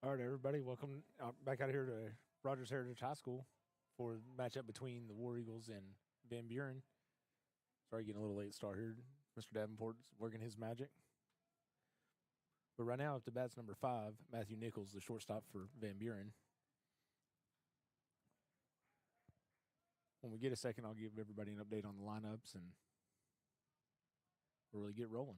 All right, everybody, welcome back out here to Rogers Heritage High School for the matchup between the War Eagles and Van Buren. Sorry, getting a little late start here. Mr. Davenport's working his magic. But right now, up to bat's number 5, Matthew Nichols, the shortstop for Van Buren. When we get a second, I'll give everybody an update on the lineups and we'll really get rolling.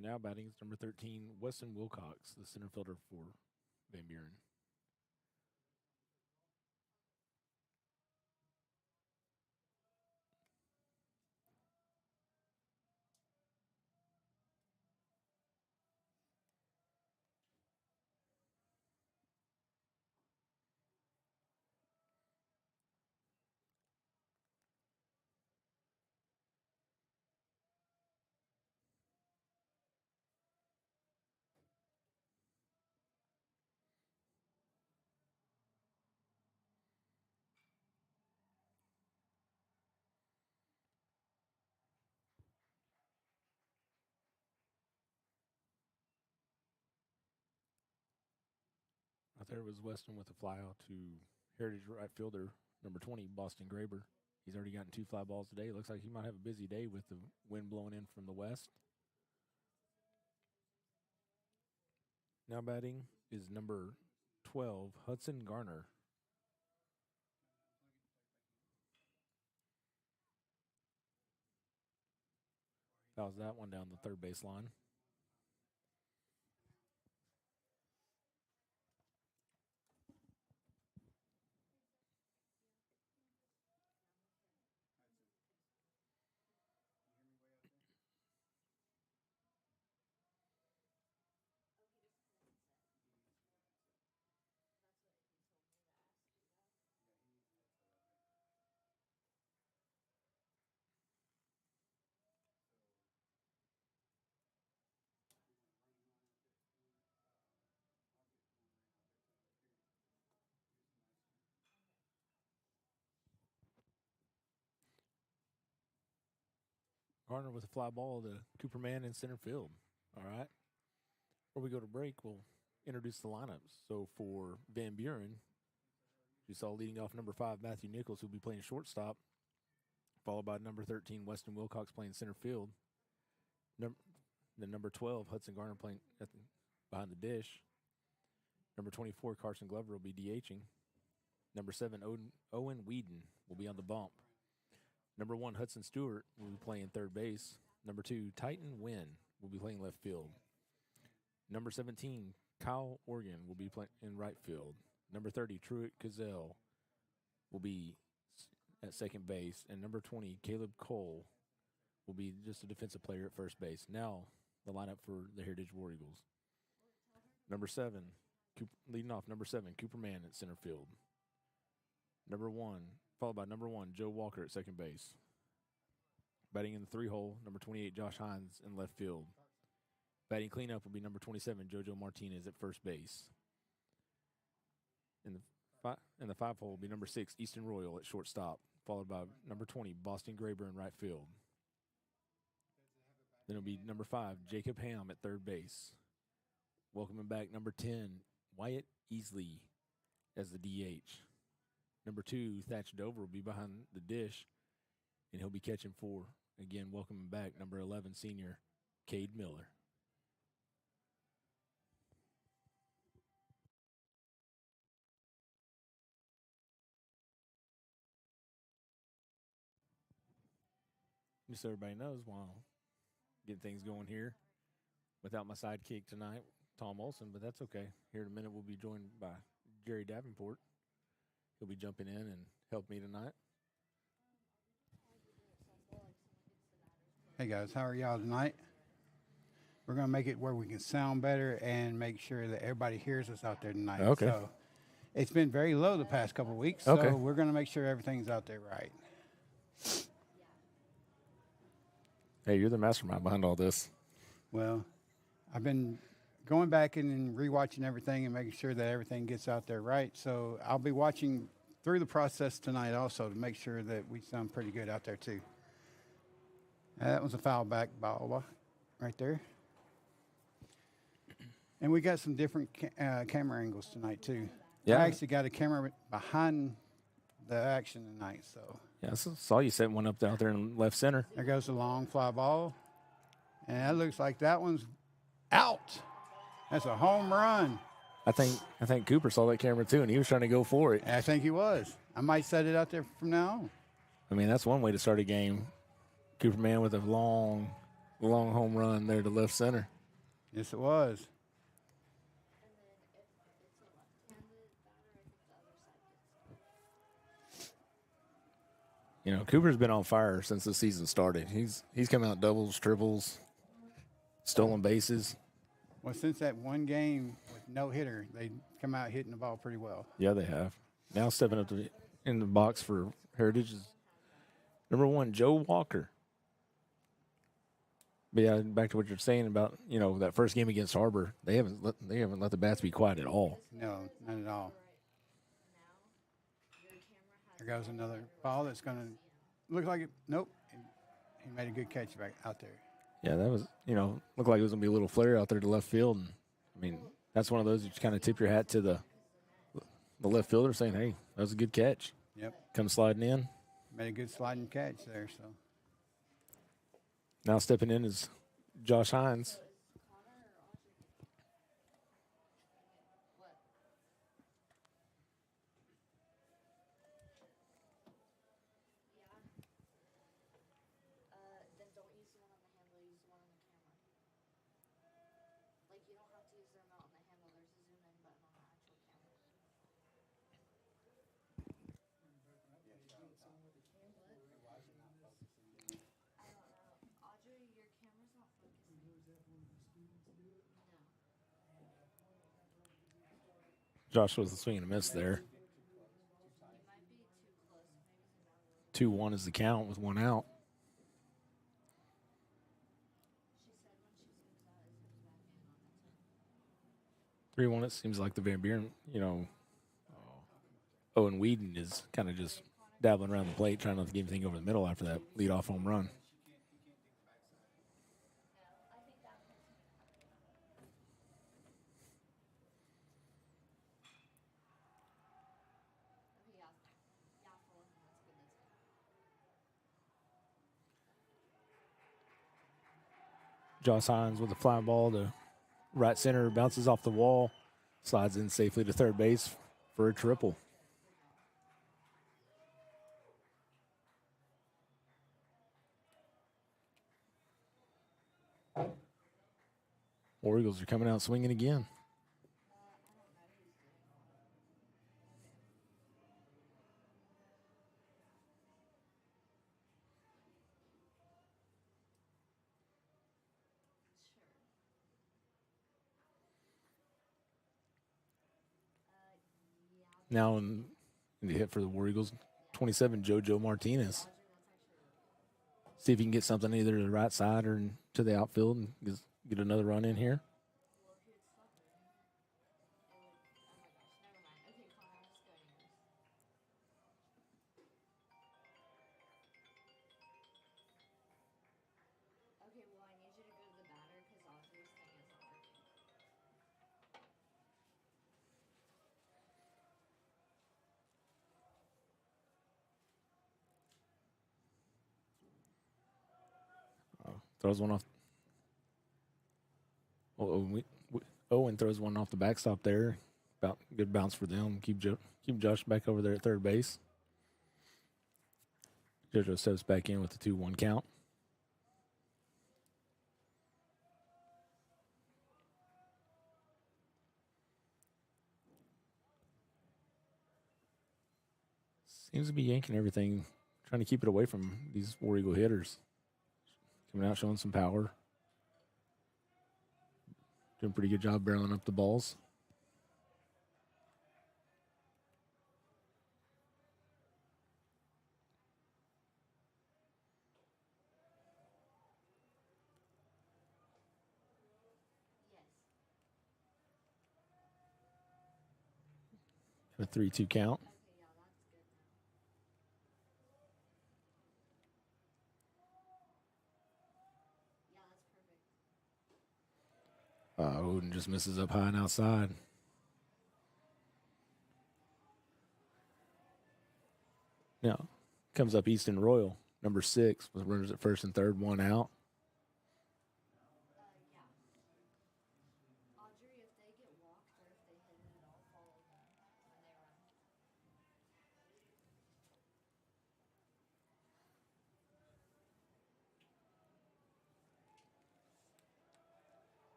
Now batting is number 13, Weston Wilcox, the center fielder for Van Buren. Out there was Weston with a fly out to Heritage right fielder, number 20, Boston Graber. He's already gotten 2 fly balls today. Looks like he might have a busy day with the wind blowing in from the west. Now batting is number 12, Hudson Garner. Fouls that one down the third base line. Garner with a fly ball to Cooperman in center field. All right. Before we go to break, we'll introduce the lineups. So for Van Buren, you saw leading off number 5, Matthew Nichols, who'll be playing shortstop, followed by number 13, Weston Wilcox playing center field. Number 12, Hudson Garner playing behind the dish. Number 24, Carson Glover will be DHing. Number 7, Owen Whedon will be on the bump. Number 1, Hudson Stewart will be playing third base. Number 2, Titan Wynn will be playing left field. Number 17, Kyle Organ will be playing in right field. Number 30, Truett Cazell will be at second base. And number 20, Caleb Cole will be just a defensive player at first base. Now, the lineup for the Heritage War Eagles. Number 7, leading off, number 7, Cooperman at center field. Followed by number 1, Joe Walker at second base. Batting in the 3-hole, number 28, Josh Hines in left field. Batting cleanup will be number 27, Jojo Martinez at first base. In the 5-hole will be number 6, Easton Royal at shortstop, followed by number 20, Boston Graber in right field. Then it'll be number 5, Jacob Ham at third base. Welcoming back number 10, Wyatt Easley as the DH. Number 2, Thatch Dover will be behind the dish, and he'll be catching 4. Again, welcoming back number 11, senior, Cade Miller. Just so everybody knows, while getting things going here without my sidekick tonight, Tom Olson, but that's okay. Here in a minute, we'll be joined by Jerry Davenport. He'll be jumping in and help me tonight. Hey guys, how are y'all tonight? We're going to make it where we can sound better and make sure that everybody hears us out there tonight. Okay. So it's been very low the past couple of weeks, Okay. so we're going to make sure everything's out there right. Hey, you're the mastermind behind all this. Well, I've been going back and rewatching everything and making sure that everything gets out there right. So I'll be watching through the process tonight also to make sure that we sound pretty good out there too. That was a foul back ball right there. And we got some different camera angles tonight too. Yeah. I actually got a camera behind the action tonight. So yeah, I saw you setting one up out there in left center. there goes the long fly ball. And that looks like that one's out. That's a home run. I think Cooper saw that camera too, and he was trying to go for it. I think he was. I might set it out there from now on. I mean, that's one way to start a game. Cooper man with a long home run there to left center. Yes, it was. You know, Cooper's been on fire since the season started. He's come out doubles, triples, stolen bases. Well, since that one game with no hitter, they come out hitting the ball pretty well. Yeah, they have. Now stepping up in the box for Heritage is number 1, Joe Walker. But yeah, back to what you're saying about, you know, that first game against Harbor, they haven't let the bats be quiet at all. No, not at all. There goes another ball that's going to look like it. Nope. He made a good catch back out there. Yeah, that was, you know, looked like it was going to be a little flare out there to left field. And, I mean, that's one of those you just kind of tip your hat to the left fielder saying, hey, that was a good catch. Yep. Come sliding in. Made a good sliding catch there. So Now stepping in is Josh Hines. Josh was the swing and a miss there. 2-1 is the count with one out. Three one. It seems like the Van Buren, you know, Owen Whedon is kind of just dabbling around the plate, trying not to get anything over the middle after that leadoff home run. Josh Hines with a fly ball to right center, bounces off the wall, slides in safely to third base for a triple. War Eagles are coming out swinging again. Now in the hit for the War Eagles, 27, JoJo Martinez. See if he can get something either to the right side or to the outfield and get another run in here. Throws one off. Owen throws one off the backstop there. About good bounce for them. Keep Josh back over there at third base. JoJo steps back in with the 2-1 count. Seems to be yanking everything, trying to keep it away from these War Eagle hitters. Coming out, showing some power. Doing a pretty good job barreling up the balls. A 3-2 count. Odin just misses up high and outside. Now, comes up Easton Royal, number 6, with runners at first and third, 1 out.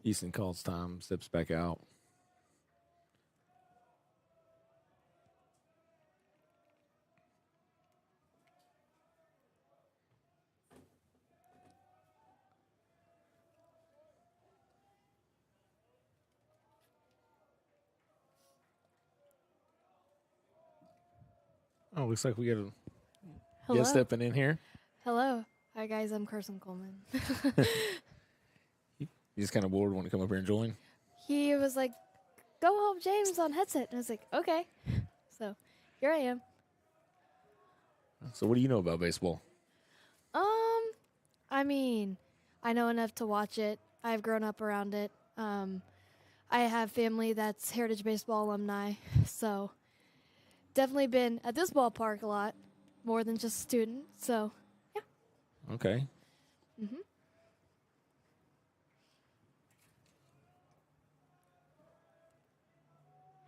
Easton calls time, steps back out. Oh, looks like we got a Hello. guest stepping in here. Hello. Hi, guys. I'm Carson Coleman. He's kind of bored, want to come up here and join. He was like, go help James on headset. And I was like, okay. So here I am. So what do you know about baseball? I mean, I know enough to watch it. I've grown up around it. I have family that's Heritage Baseball alumni. So definitely been at this ballpark a lot, more than just a student. So, yeah. Okay. Mm-hmm.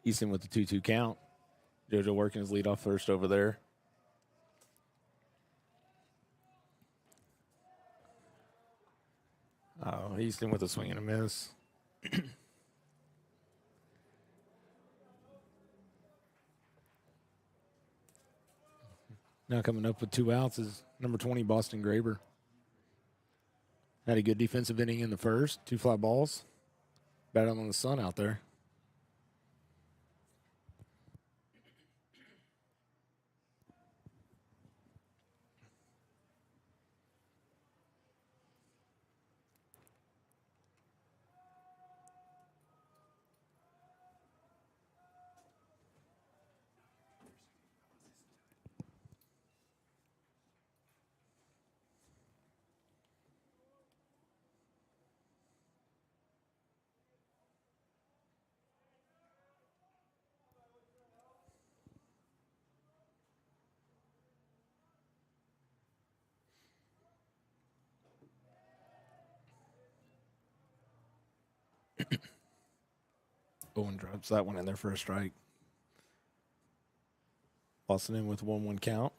Easton with the 2-2 count. JoJo working his lead off first over there. Oh, Easton with a swing and a miss. Now coming up with 2 outs is number 20, Boston Graber. Had a good defensive inning in the first. 2 fly balls. Battle on the sun out there. Owen drops that one in there for a strike. Boston in with 1-1 count.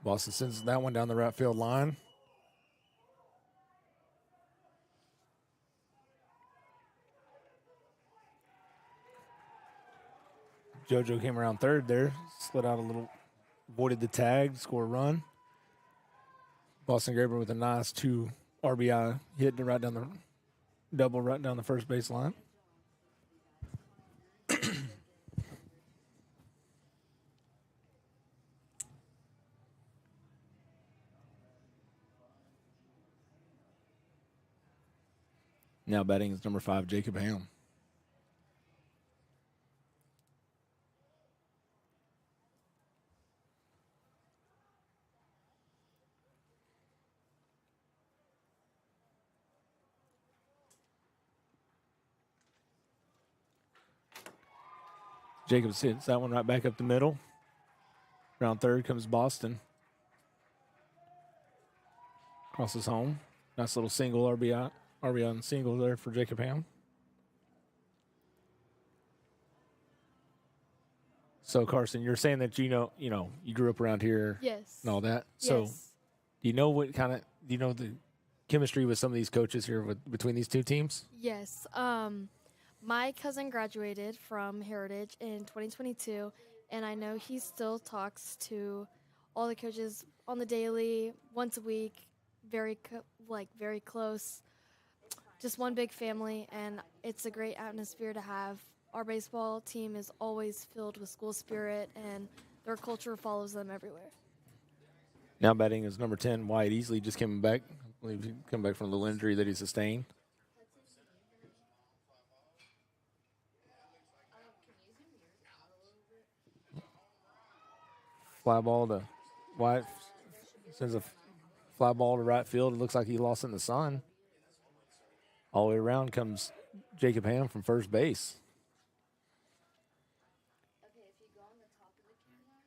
Boston sends that one down the right field line. JoJo came around third there, slid out a little, avoided the tag, score a run. Boston Graber with a nice 2 RBI hit right down the double right down the first base line. Now batting is number 5, Jacob Ham. Jacobs hits that one right back up the middle. Round third comes Boston. Crosses home. Nice little single RBI and single there for Jacob Ham. So Carson, you're saying that you grew up around here Yes. and all that. So Yes. do you know the chemistry with some of these coaches here between these two teams? Yes. My cousin graduated from Heritage in 2022, and I know he still talks to all the coaches on the daily, once a week, very close. Just one big family, and it's a great atmosphere to have. Our baseball team is always filled with school spirit, and their culture follows them everywhere. Now batting is number 10, Wyatt Easley, just came back. I believe he came back from the little injury that he sustained. Fly ball to Wyatt, sends a fly ball to right field. It looks like he lost in the sun. All the way around comes Jacob Ham from first base. Okay, if you go on the top of the camera,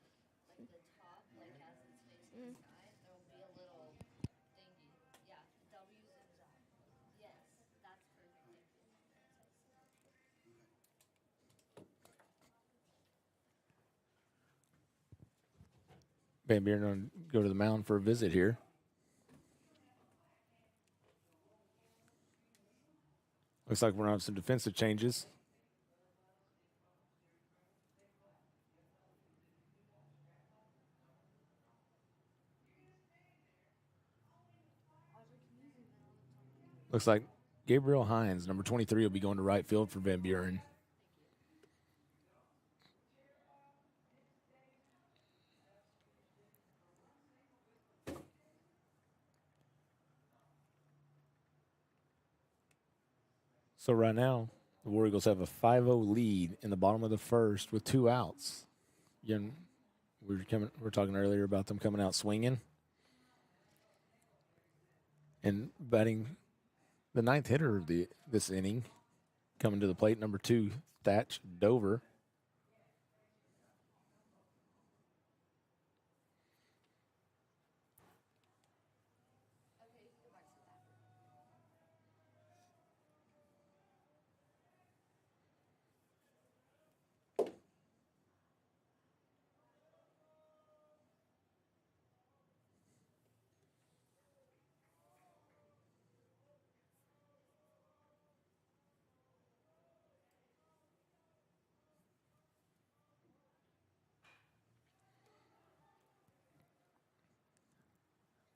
like the top, like as it's facing the sky, there will be a little thingy. Yeah, the W zooms out. Yes, that's perfect. Van Buren going to go to the mound for a visit here. Looks like we're on some defensive changes. Looks like Gabriel Hines, number 23, will be going to right field for Van Buren. So right now, the War Eagles have a 5-0 lead in the bottom of the first with 2 outs. Again, we were talking earlier about them coming out swinging. And batting the 9th hitter of this inning, coming to the plate, number 2, Thatch Dover.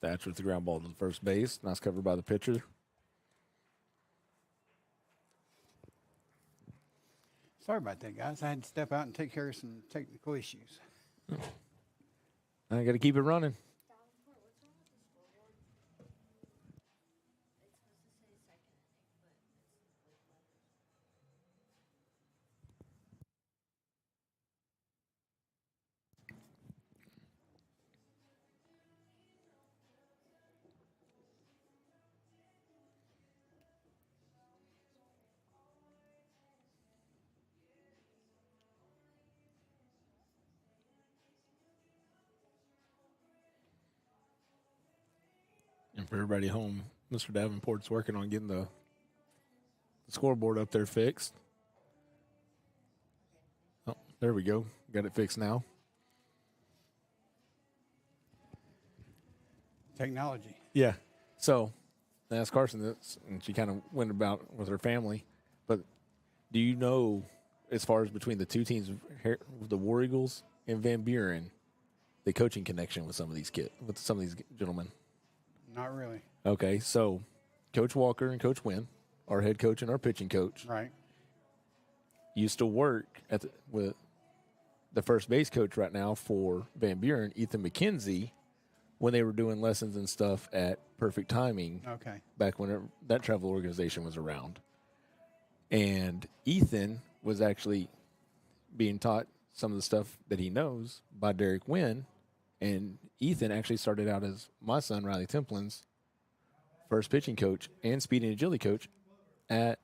Thatch with the ground ball to the first base. Nice cover by the pitcher. Sorry about that, guys. I had to step out and take care of some technical issues. I got to keep it running. And for everybody home, Mr. Davenport's working on getting the scoreboard up there fixed. Oh, there we go. Got it fixed now. Technology. Yeah. So I asked Carson this, and she kind of went about with her family. But do you know, as far as between the two teams, the War Eagles and Van Buren, the coaching connection with some of these gentlemen? Not really. Okay, so Coach Walker and Coach Wynn, our head coach and our pitching coach, Right. used to work with the first base coach right now for Van Buren, Ethan McKenzie, when they were doing lessons and stuff at Perfect Timing Okay. back when that travel organization was around. And Ethan was actually being taught some of the stuff that he knows by Derek Wynn. And Ethan actually started out as my son, Riley Templin's first pitching coach and speed and agility coach at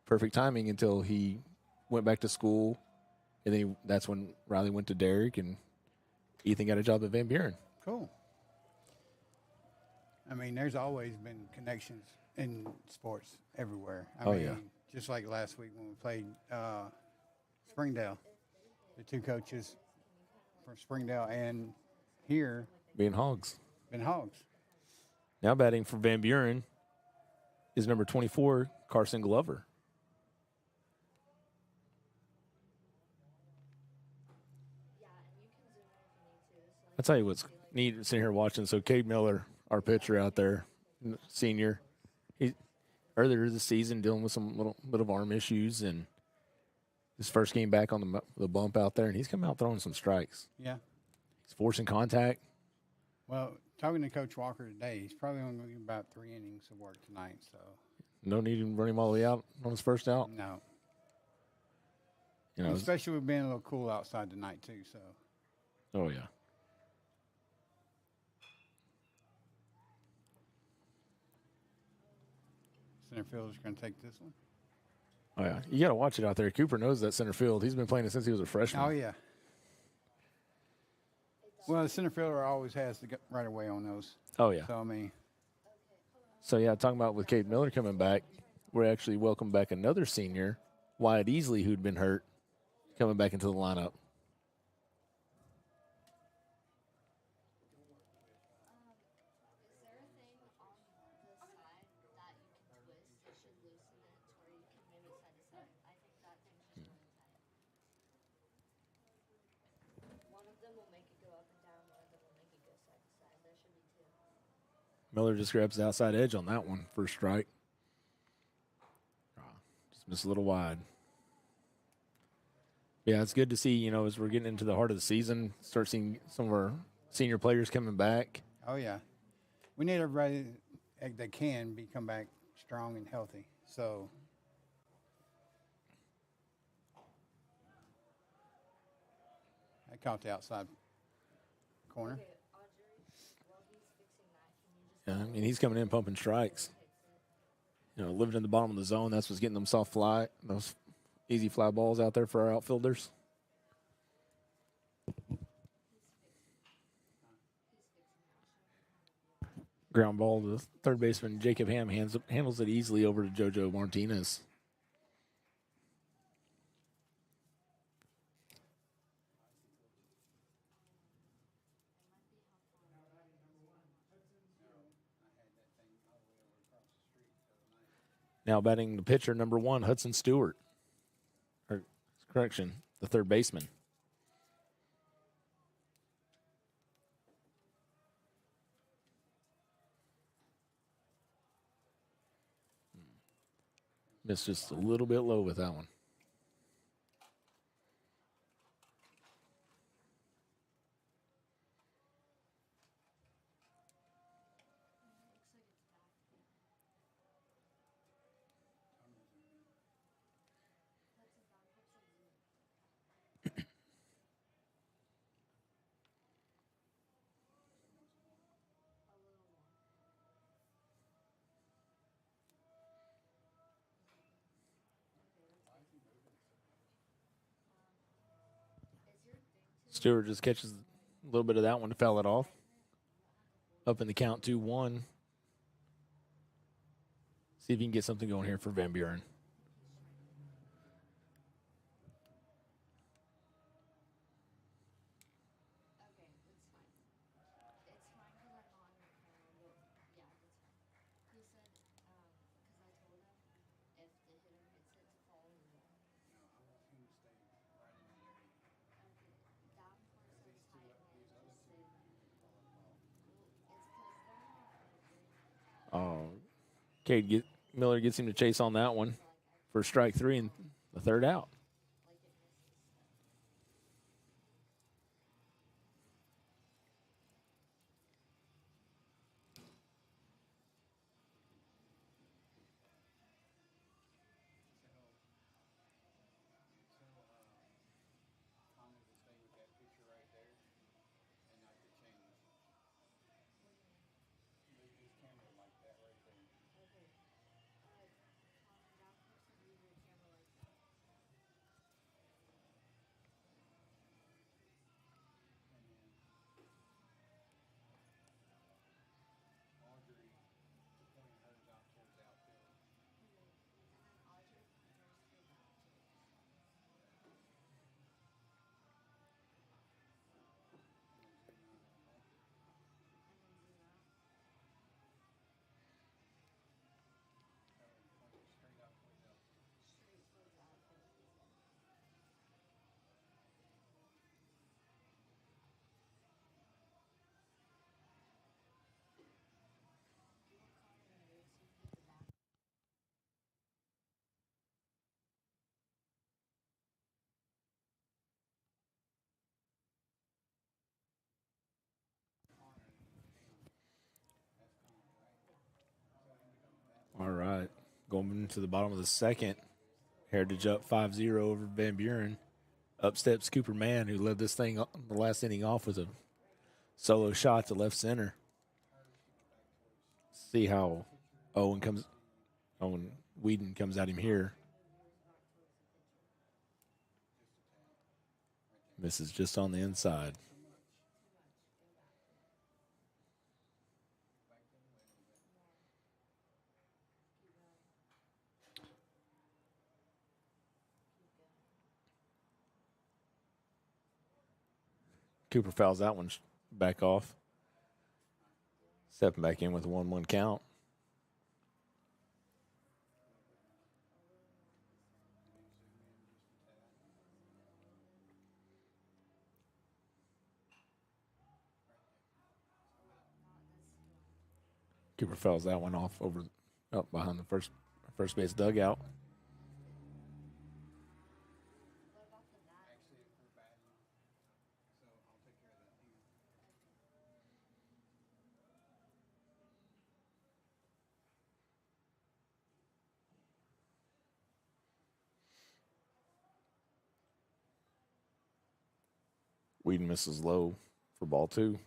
Perfect Timing until he went back to school. And then that's when Riley went to Derek and Ethan got a job at Van Buren. Cool. I mean, there's always been connections in sports everywhere. I mean, yeah. Just like last week when we played Springdale, the two coaches from Springdale and here Being Hogs. been Hogs. Now batting for Van Buren is number 24, Carson Glover. I'll tell you what's neat sitting here watching. So Cade Miller, our pitcher out there, senior, he earlier this season dealing with some little bit of arm issues, and his first game back on the bump out there, and he's come out throwing some strikes. Yeah. He's forcing contact. Well, talking to Coach Walker today, he's probably only going to get about 3 innings of work tonight. So No need to run him all the way out on his first out. no, You know, especially with being a little cool outside tonight too. So oh yeah. center fielder's going to take this one. Oh yeah, you got to watch it out there. Cooper knows that center field. He's been playing it since he was a freshman. Oh yeah. Well, the center fielder always has the right away on those. Oh yeah. So I mean, So yeah, talking about with Cade Miller coming back, we're actually welcome back another senior, Wyatt Easley, who'd been hurt, coming back into the lineup. Is there a thing on the side that you can twist that should loosen it to where you can move it side to side? I think that thing's just really tight. One of them will make it go up and down, one of them will make it go side to side. There should be two. Miller just grabs the outside edge on that one for a strike. Just missed a little wide. Yeah, it's good to see, you know, as we're getting into the heart of the season, start seeing some of our senior players coming back. oh yeah, we need everybody that can come back strong and healthy. So I caught the outside corner. Okay, Audrey, while he's fixing that, can you just Yeah, I mean, he's coming in pumping strikes. You know, living in the bottom of the zone, that's what's getting them soft fly, those easy fly balls out there for our outfielders. Ground ball to third baseman Jacob Ham handles it easily over to JoJo Martinez. Now batting the pitcher, number 1, Hudson Stewart. Or, correction, the third baseman. Missed just a little bit low with that one. Stewart just catches a little bit of that one to foul it off. Up in the count 2-1. See if you can get something going here for Van Buren. okay, it's fine. It's fine because I'm not on your camera, but yeah, that's fine. He said, because I told him if the hitter hits it to fall in the wall. Okay, down towards this height and just say, well, it's because they're not Oh, Miller gets him to chase on that one for strike 3 and the third out. to the bottom of the second. Heritage up 5-0 over Van Buren. Up steps Cooper Mann, who led this thing the last inning off with a solo shot to left center. See how Owen Whedon comes at him here. Misses just on the inside. Cooper fouls that one back off. Stepping back in with a 1-1 count. Cooper fouls that one off up behind the first base dugout. Whedon misses low for ball 2.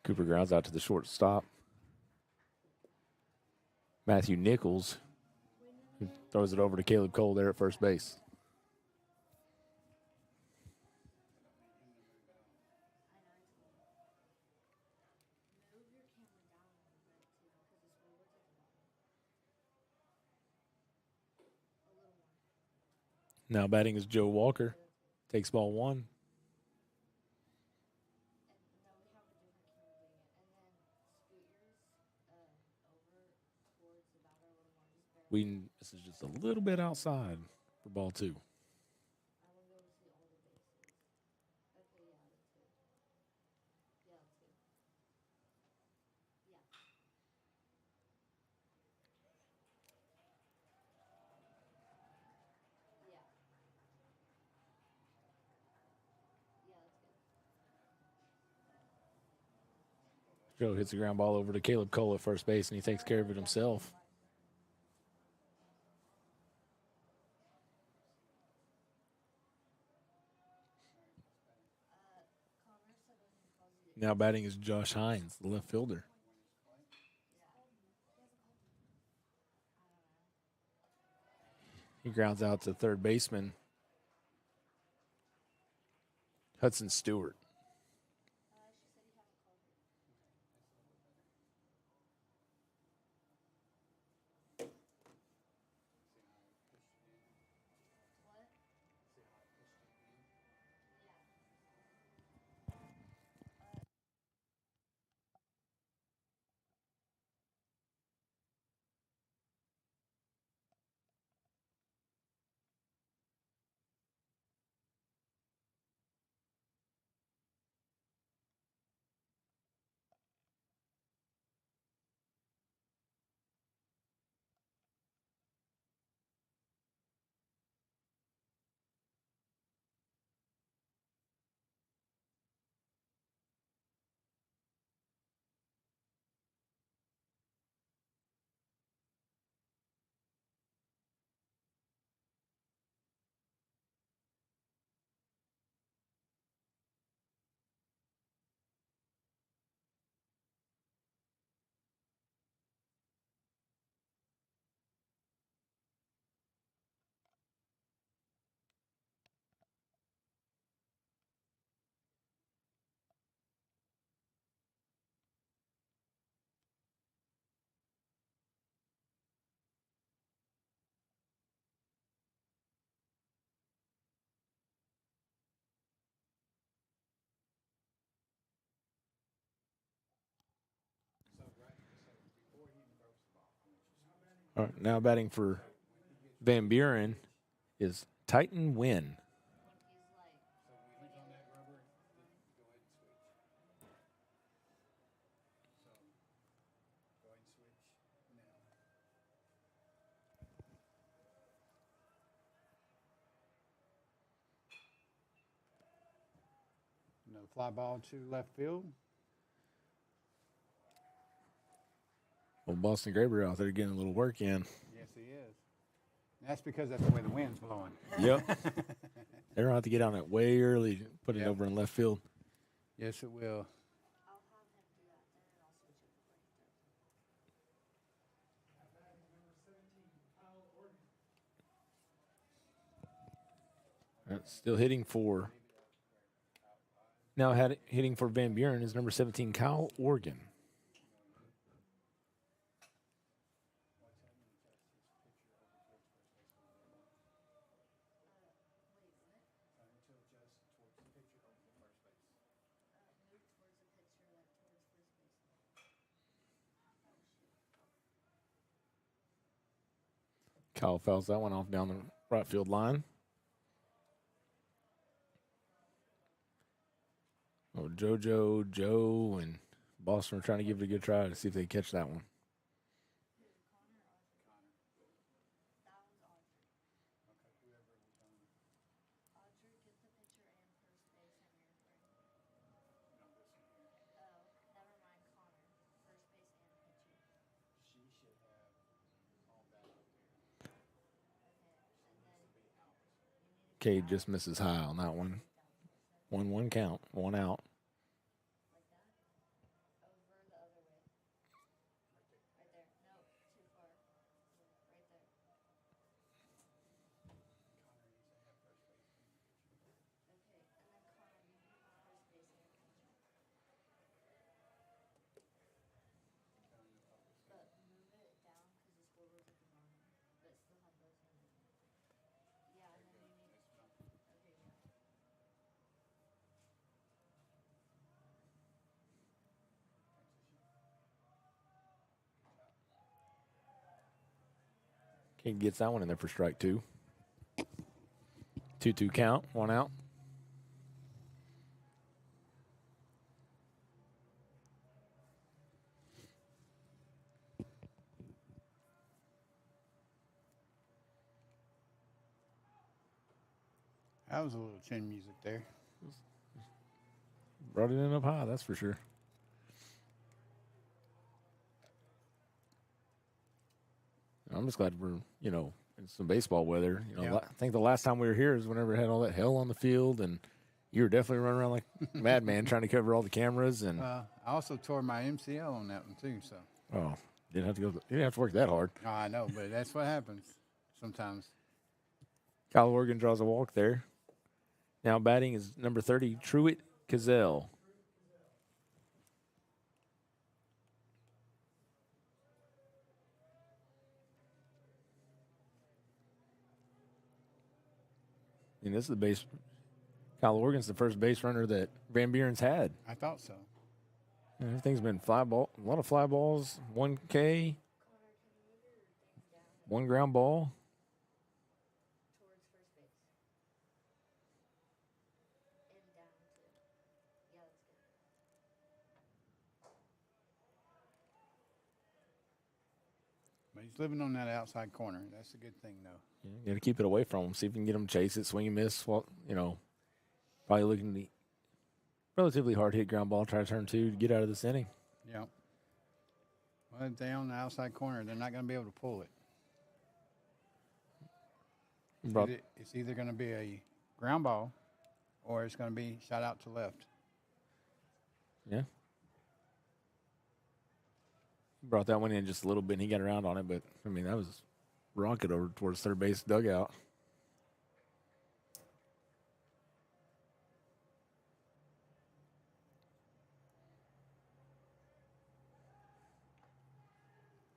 Cooper grounds out to the shortstop. Matthew Nichols throws it over to Caleb Cole there at first base. Now batting is Joe Walker. Takes ball 1. Whedon, this is just a little bit outside for ball 2. Joe hits the ground ball over to Caleb Cole at first base, and he takes care of it himself. Now batting is Josh Hines, the left fielder. He grounds out to third baseman Hudson Stewart. All right, now batting for Van Buren is Titan Wynn. The fly ball to left field. Well, Boston Graber out there getting a little work in. Yes, he is. And that's because that's the way the wind's blowing. Yep. They're going to have to get on it way early, put it Yep. over in left field. Yes, it will. I'll have him do that then, and I'll switch it before he throws. That's still hitting for. Now hitting for Van Buren is number 17, Kyle Organ. Move towards the pitcher, like towards first base. Kyle fouls that one off down the right field line. Oh, JoJo, Joe, and Boston are trying to give it a good try to see if they catch that one. Audrey, get the pitcher and first base in your frame. Oh, never mind, Connor. First base and pitcher. She should have all that up there. Okay, and then you need to Cade just misses high on that one. 1-1 count, 1 out. like that. Over the other way. Right there. No, too far. Right there. Okay, and then Connor, you need first base and pitcher. But move it down because the scoreboard's at the bottom. But still have both hands. Yeah, and then you need. Okay, yeah. Cade gets that one in there for strike 2. 2-2 count, 1 out. That was a little chin music there. Brought it in up high, that's for sure. I'm just glad we're, in some baseball weather. Yeah. I think the last time we were here is whenever it had all that hell on the field, and you were definitely running around like a madman trying to cover all the cameras. And I also tore my MCL on that one too. So. didn't have to work that hard. Oh, I know, but that's what happens sometimes. Kyle Organ draws a walk there. Now batting is number 30, Truett Cazell. And this is the base. Kyle Organ's the first base runner that Van Buren's had. I thought so. And everything's been a lot of fly balls, 1 K, 1 ground ball. Towards first base. And down too. Yeah, that's good. But he's living on that outside corner. That's a good thing, though. Got to keep it away from him. See if you can get him to chase it, swing and miss. Well, probably looking to relatively hard hit ground ball, try to turn 2 to get out of this inning. Yep. Well, if they're on the outside corner, they're not going to be able to pull it. It's either going to be a ground ball or it's going to be shot out to left. Yeah. He brought that one in just a little bit and he got around on it, but that was rocket over towards third base dugout.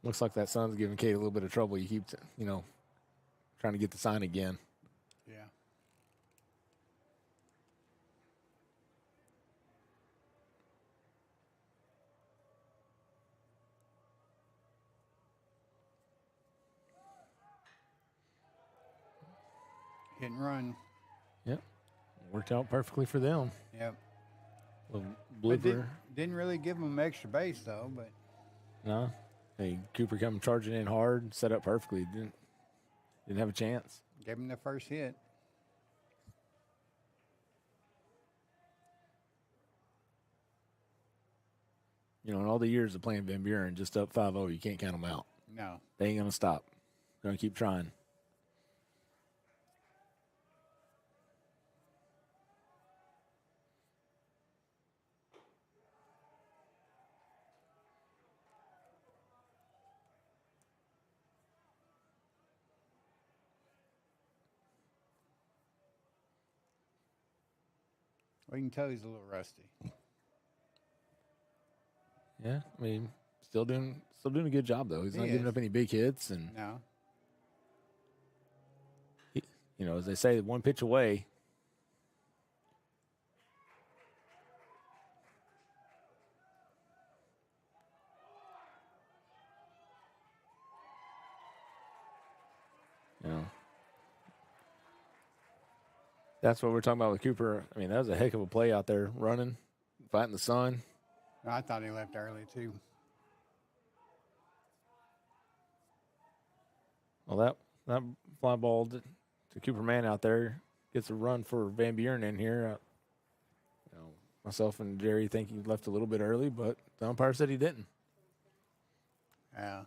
Looks like that sun's giving Kate a little bit of trouble. He keeps, trying to get the sign again. Yeah. Hit and run. Yep. Worked out perfectly for them. Yep. Little But blooper. didn't really give them extra base, though, but No. Hey, Cooper coming charging in hard, set up perfectly. Didn't have a chance. gave them their first hit. You know, in all the years of playing Van Buren, just up 5-0, you can't count them out. No. They ain't going to stop. They're going to keep trying. We can tell he's a little rusty. Yeah, I mean, still doing a good job though. He's not giving is. up any big hits, and No. you know, as they say, one pitch away. You know, that's what we're talking about with Cooper. I mean, that was a heck of a play out there, running, fighting the sun. I thought he left early too. Well, that fly ball to Cooper Mann out there gets a run for Van Buren in here. You know, myself and Jerry think he left a little bit early, but the umpire said he didn't. Yeah.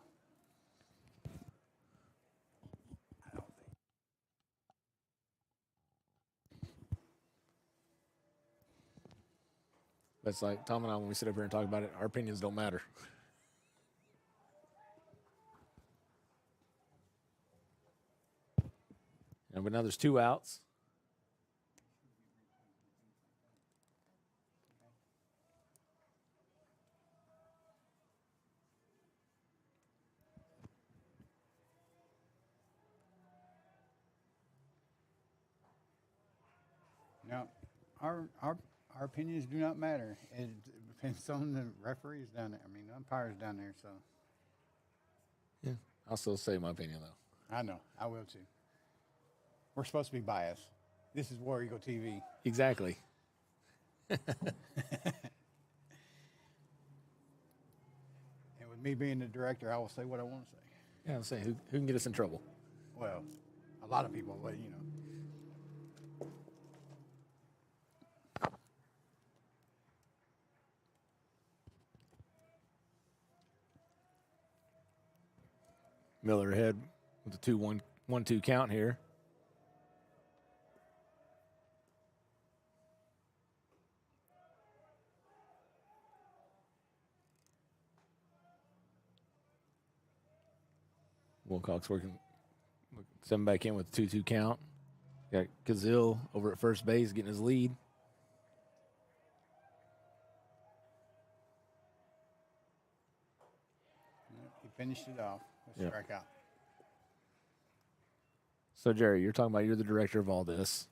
That's like Tom and I, when we sit up here and talk about it, our opinions don't matter. But now there's 2 outs. No. Our opinions do not matter. It depends on the referees down there. I mean, the umpires down there. So Yeah, I'll still say my opinion though. I know. I will too. We're supposed to be biased. This is War Eagle TV. Exactly. And with me being the director, I will say what I want to say. Yeah, I'll say who can get us in trouble. Well, a lot of people, but you know. Miller ahead with the 2-1-1-2 count here. Wilcox working 7 back in with the 2-2 count. Got Kazil over at first base getting his lead. He finished it off with a strikeout. So, Jerry, you're talking about you're the director of all this.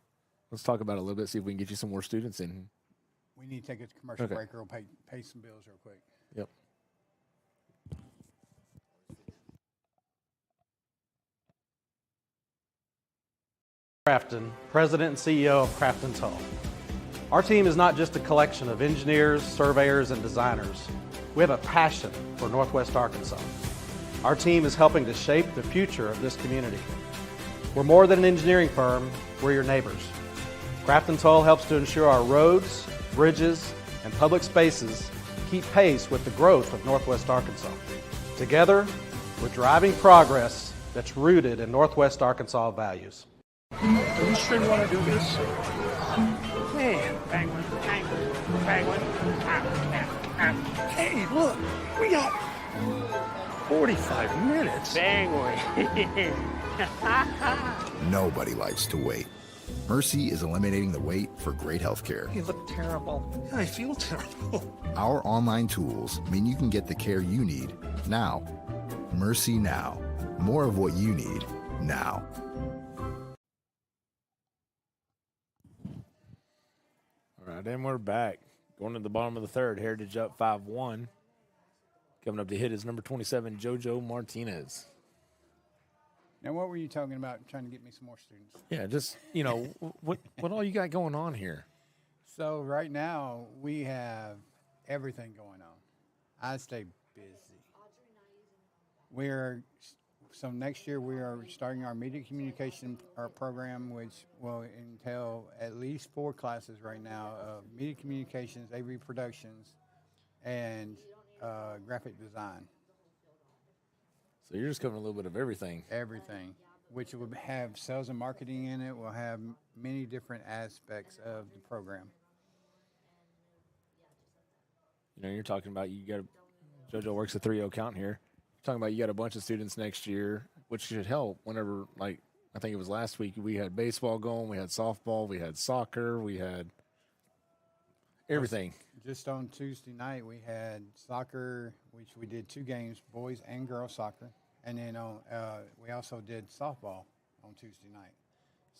Let's talk about it a little bit, see if we can get you some more students in. We need to take a commercial break or we'll pay some bills real quick. Yep. Crafton, President and CEO of Crafton Toll. Our team is not just a collection of engineers, surveyors, and designers. We have a passion for Northwest Arkansas. Our team is helping to shape the future of this community. We're more than an engineering firm, we're your neighbors. Crafton Toll helps to ensure our roads, bridges, and public spaces keep pace with the growth of Northwest Arkansas. Together, we're driving progress that's rooted in Northwest Arkansas values. Do you sure want to do this? Man, Penguin. Hey, look, we got 45 minutes. Penguin. Nobody likes to wait. Mercy is eliminating the wait for great health care. You look terrible. I feel terrible. Our online tools mean you can get the care you need now. Mercy Now. More of what you need now. All right, and we're back. Going to the bottom of the third. Heritage up 5-1. Coming up to hit is number 27, JoJo Martinez. Now, what were you talking about trying to get me some more students? Yeah, just, you know, what all you got going on here? So right now, we have everything going on. I stay busy. So next year we are starting our media communication program, which will entail at least 4 classes right now of media communications, AV productions, and graphic design, So you're just covering a little bit of everything. everything, which will have sales and marketing in it. Will have many different aspects of the program. You know, you're talking about JoJo works at 3 count here. You're talking about you got a bunch of students next year, which should help whenever, like, I think it was last week, we had baseball going, we had softball, we had soccer, we had everything. Just on Tuesday night, we had soccer, which we did 2 games, boys and girls soccer, and then we also did softball on Tuesday night.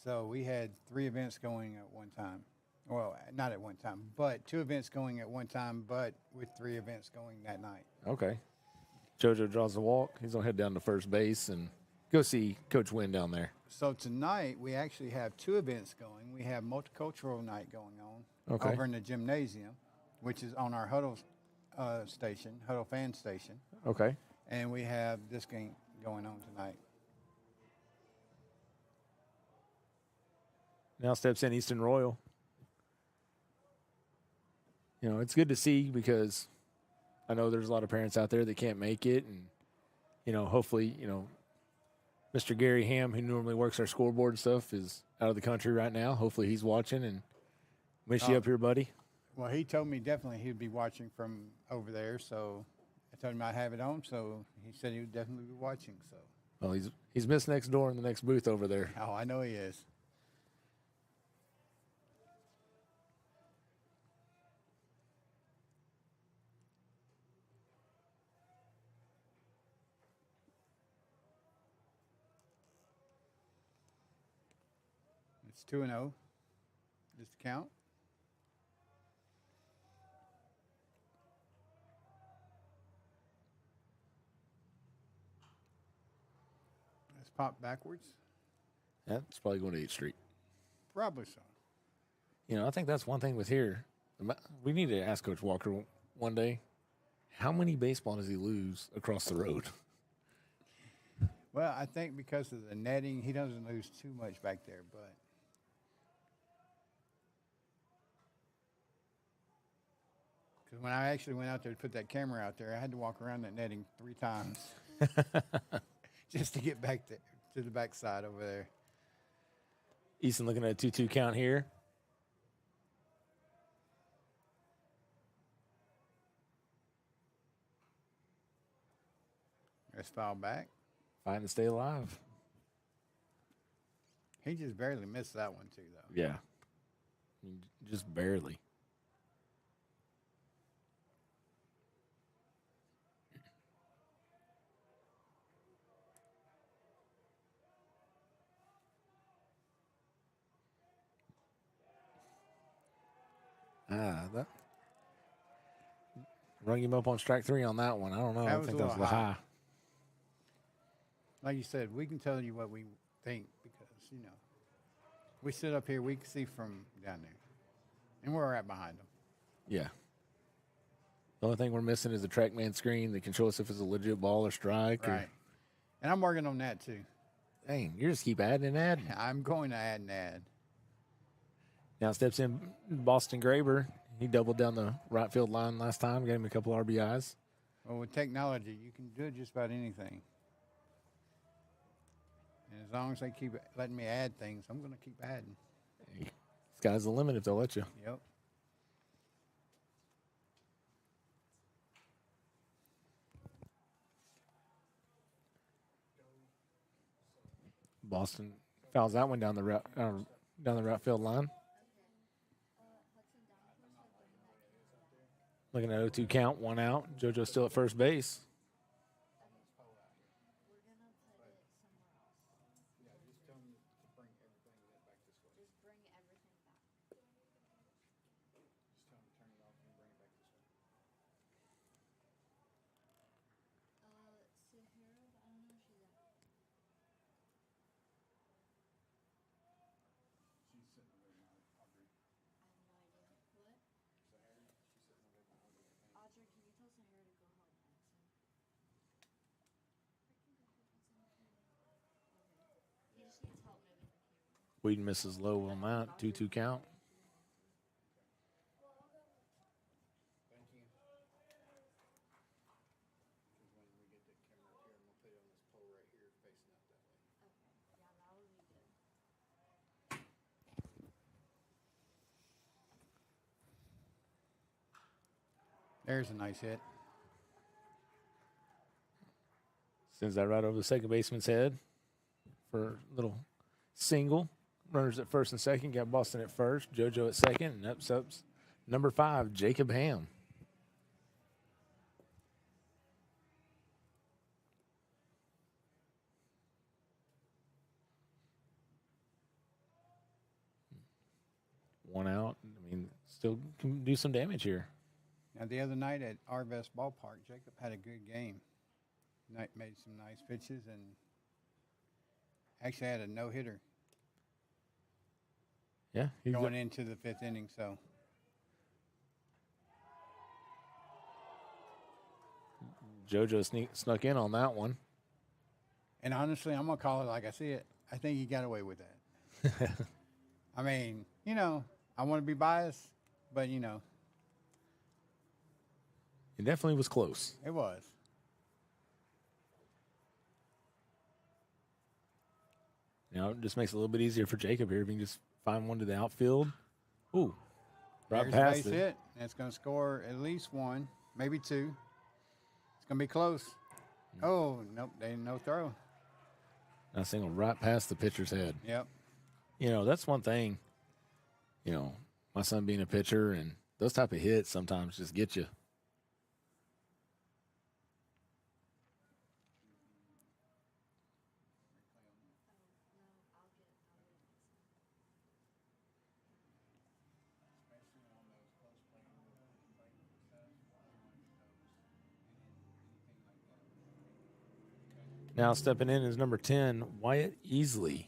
So we had 3 events going at one time. Well, not at one time, but 2 events going at one time, but with 3 events going that night. Okay. JoJo draws the walk. He's going to head down to first base and go see Coach Wynn down there. So tonight we actually have 2 events going. We have multicultural night going on Okay. over in the gymnasium, which is on our huddle station, huddle fan station, Okay. and we have this game going on tonight. Now steps in Easton Royal. You know, it's good to see because I know there's a lot of parents out there that can't make it. And, you know, hopefully, you know, Mr. Gary Ham, who normally works our scoreboard stuff, is out of the country right now. Hopefully he's watching and miss you up here, buddy. Well, he told me definitely he'd be watching from over there, so I told him I'd have it on, so he said he would definitely be watching. So, Well, he's missed next door in the next booth over there. oh, I know he is. It's 2-0. Just to count. Let's pop backwards. That's probably going to 8th Street. Probably so. You know, I think that's one thing with here. We need to ask Coach Walker one day, how many baseball does he lose across the road? Well, I think because of the netting, he doesn't lose too much back there, but because when I actually went out there to put that camera out there, I had to walk around that netting 3 times just to get back there to the backside over there. Easton looking at a 2-2 count here. Let's foul back. Fighting to stay alive. He just barely missed that one too, though. Yeah. I mean, just barely. That rung him up on strike 3 on that one. I don't know. That I was think a that was a little little high. high. Like you said, we can tell you what we think because, you know, we sit up here, we can see from down there. And we're right behind them. Yeah. The only thing we're missing is a TrackMan screen that can show us if it's a legit ball or strike. Right. And I'm working on that too. Dang, you just keep adding and adding. I'm going to add and add. Now steps in Boston Graber. He doubled down the right field line last time, gave him a couple RBIs. Well, with technology, you can do just about anything. And as long as they keep letting me add things, I'm going to keep adding. Sky's the limit if they'll let you. Yep. Boston fouls that one down the right field line. Looking at 0-2 count, 1 out. JoJo still at first base. Whedon misses low on that. 2-2 count. There's a nice hit. Sends that right over the second baseman's head for a little single. Runners at first and second. Got Boston at first. JoJo at second. And ups number 5, Jacob Ham. One out. I mean, still can do some damage here. Now, the other night at our best ballpark, Jacob had a good game. Knight made some nice pitches and actually had a no-hitter Yeah, he's going into the 5th inning. So JoJo snuck in on that one. And honestly, I'm going to call it like I see it. I think he got away with that. I mean, you know, I want to be biased, but, you know. It definitely was close. It was. Now it just makes it a little bit easier for Jacob here. If he can just find one to the outfield. Ooh, right There's past base it. hit. And it's going to score at least 1, maybe 2. It's going to be close. Oh, nope, they didn't no throw. That single right past the pitcher's head. Yep. You know, that's one thing. You know, my son being a pitcher and those type of hits sometimes just get you. Now stepping in is number 10, Wyatt Easley.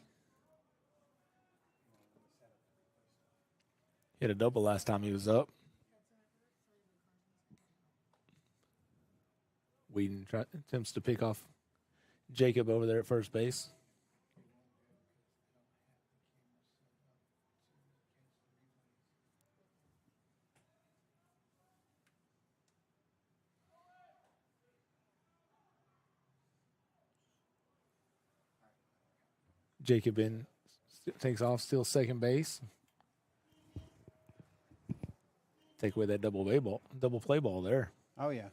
Hit a double last time he was up. Whedon attempts to pick off Jacob over there at first base. Jacob takes off, steals second base. Take away that double play ball there. Oh, yeah.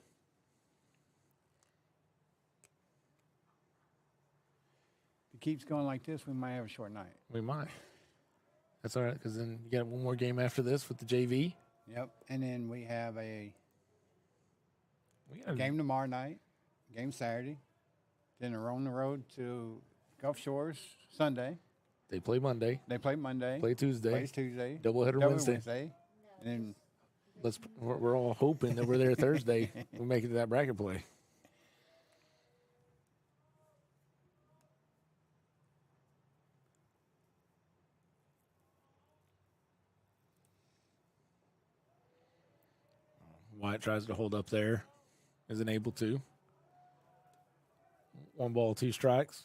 If it keeps going like this, we might have a short night. We might. That's all right, because then you got one more game after this with the JV. Yep. And then we have a game tomorrow night, game Saturday. Then we're on the road to Gulf Shores Sunday. They play Monday. They play Monday. Play Tuesday. Plays Tuesday. Doubleheader Wednesday. And then We're all hoping that we're there Thursday. We make it to that bracket play. Wyatt tries to hold up there. Isn't able to. 1 ball, 2 strikes.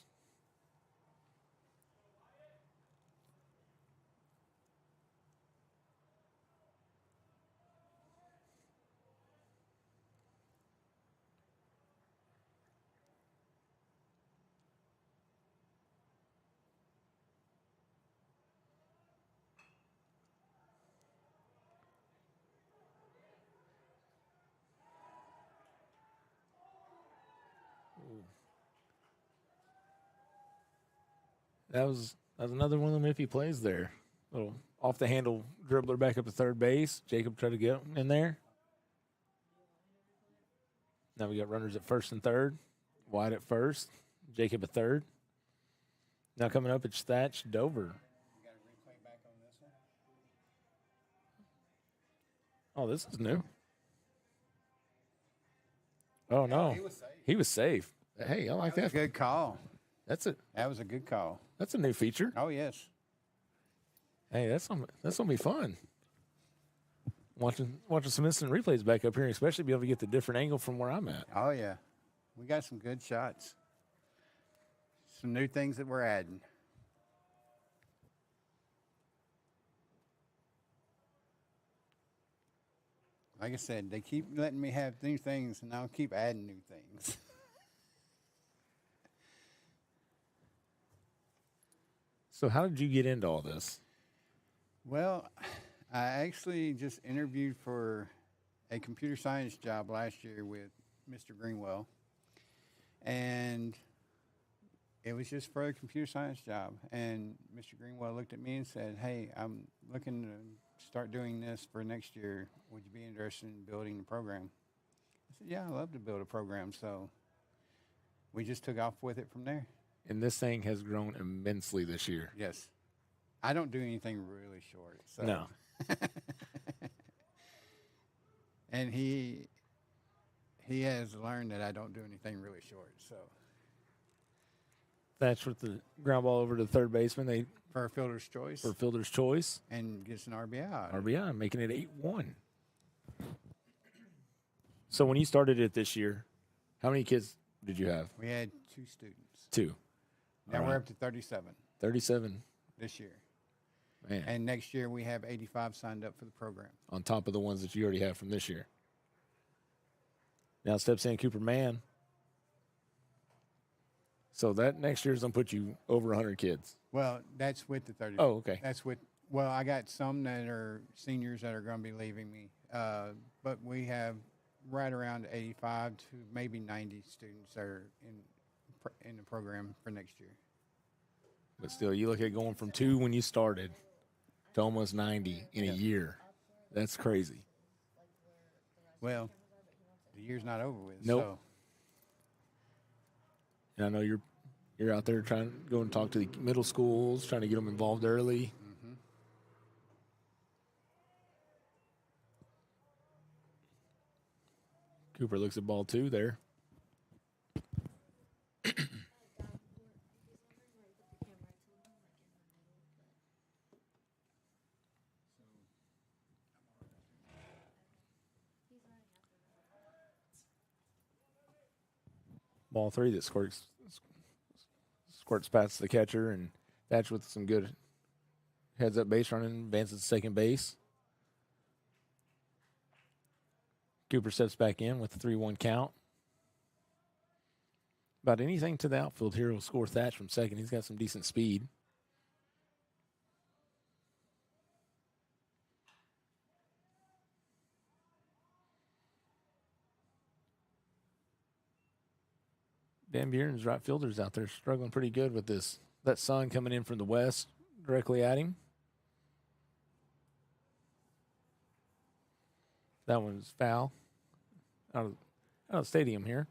That was another one of them iffy plays there. Little off the handle dribbler back up to third base. Jacob tried to get in there. Now we got runners at first and third. Wyatt at first. Jacob at third. Now coming up, it's Thatch Dover. Oh, this is new. Oh, no. He was safe. Hey, I like that. Good call. That's it. That was a good call. That's a new feature. Oh, yes. Hey, that's gonna be fun. Watching some instant replays back up here, and especially be able to get the different angle from where I'm at. Oh, yeah. We got some good shots. Some new things that we're adding. Like I said, they keep letting me have new things, and I'll keep adding new things. So how did you get into all this? Well, I actually just interviewed for a computer science job last year with Mr. Greenwell, and it was just for a computer science job. And Mr. Greenwell looked at me and said, "Hey, I'm looking to start doing this for next year. Would you be interested in building the program?" I said, "Yeah, I love to build a program." So we just took off with it from there. And this thing has grown immensely this year. Yes. I don't do anything really short. So. No. And he has learned that I don't do anything really short. So Thatch with the ground ball over to the third baseman. They for a fielder's choice. for fielder's choice. And gets an RBI. RBI, making it 8-1. So when you started it this year, how many kids did you have? We had 2 students. 2. Now All we're right. up to 37 37. this year. Man, And next year we have 85 signed up for the program. on top of the ones that you already have from this year. Now steps in Cooper Mann. So that next year's going to put you over 100 kids. Well, that's with the 30. Oh, okay. That's with, well, I got some that are seniors that are going to be leaving me. But we have right around 85 to maybe 90 students that are in the program for next year. But still, you look at going from 2 when you started to almost 90 in a year. That's crazy. Well, the year's not over with. Nope. So. And I know you're out there trying to go and talk to the middle schools, trying to get them involved early. Mm-hmm. Cooper looks at ball 2 there. Ball 3 that squirts past the catcher, and Thatch with some good heads up base running, advances to second base. Cooper steps back in with a 3-1 count. About anything to the outfield here will score Thatch from second. He's got some decent speed. Dan Buren's right fielder's out there struggling pretty good with this. That sun coming in from the west directly at him. That one's foul. Out of the stadium here.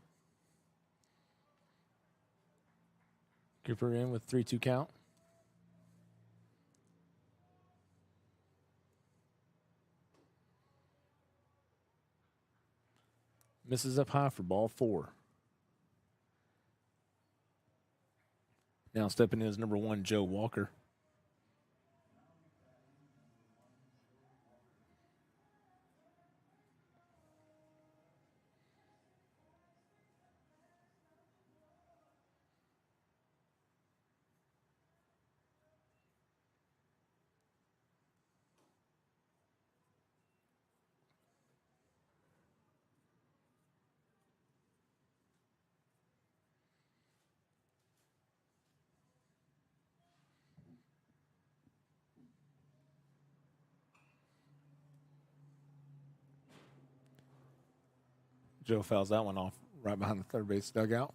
Cooper in with 3-2 count. Misses up high for ball 4. Now stepping in is number 1, Joe Walker. Joe fouls that one off right behind the third base dugout.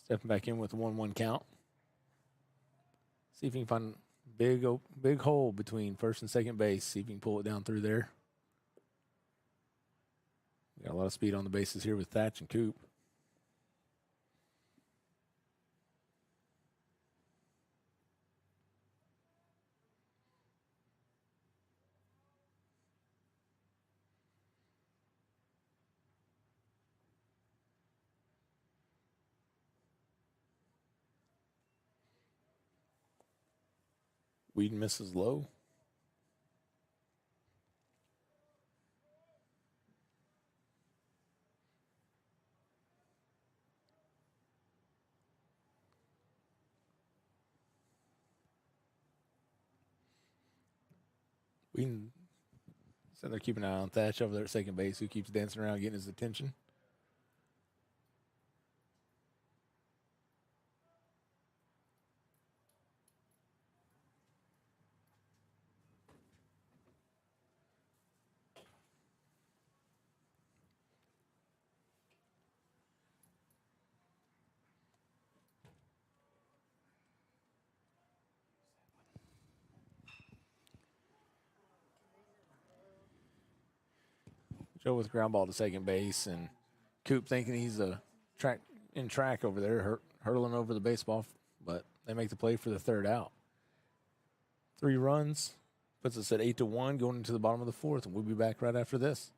Stepping back in with a 1-1 count. See if he can find a big hole between first and second base. See if he can pull it down through there. Got a lot of speed on the bases here with Thatch and Coop. Whedon misses low. Whedon said they're keeping an eye on Thatch over there at second base, who keeps dancing around getting his attention. Joe with ground ball to second base, and Coop thinking he's a track over there, hurtling over the baseball, but they make the play for the third out. 3 runs, puts us at 8-1 going into the bottom of the fourth, and we'll be back right after this.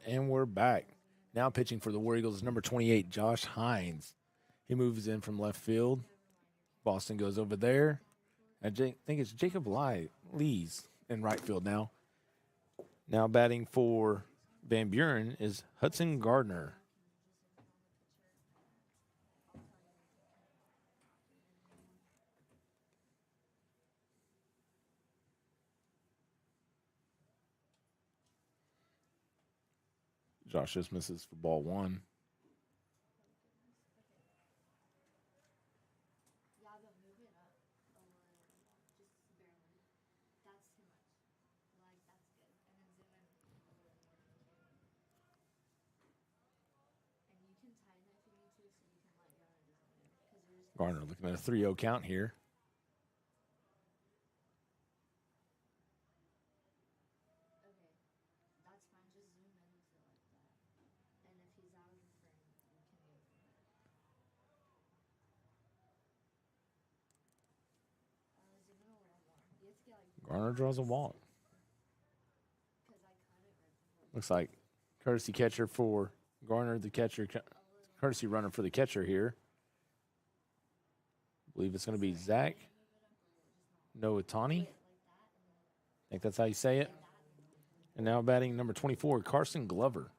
And we're back. Now pitching for the War Eagles is number 28, Josh Hines. He moves in from left field. Boston goes over there. I think it's Jacob Lees in right field now. Now batting for Van Buren is Hudson Gardner. Josh just misses for ball 1. Garner looking at a 3-0 count here. Garner draws a walk. Looks like courtesy catcher for Garner, the catcher, courtesy runner for the catcher here. I believe it's going to be Zach Noatani. I think that's how you say it. And now batting number 24, Carson Glover.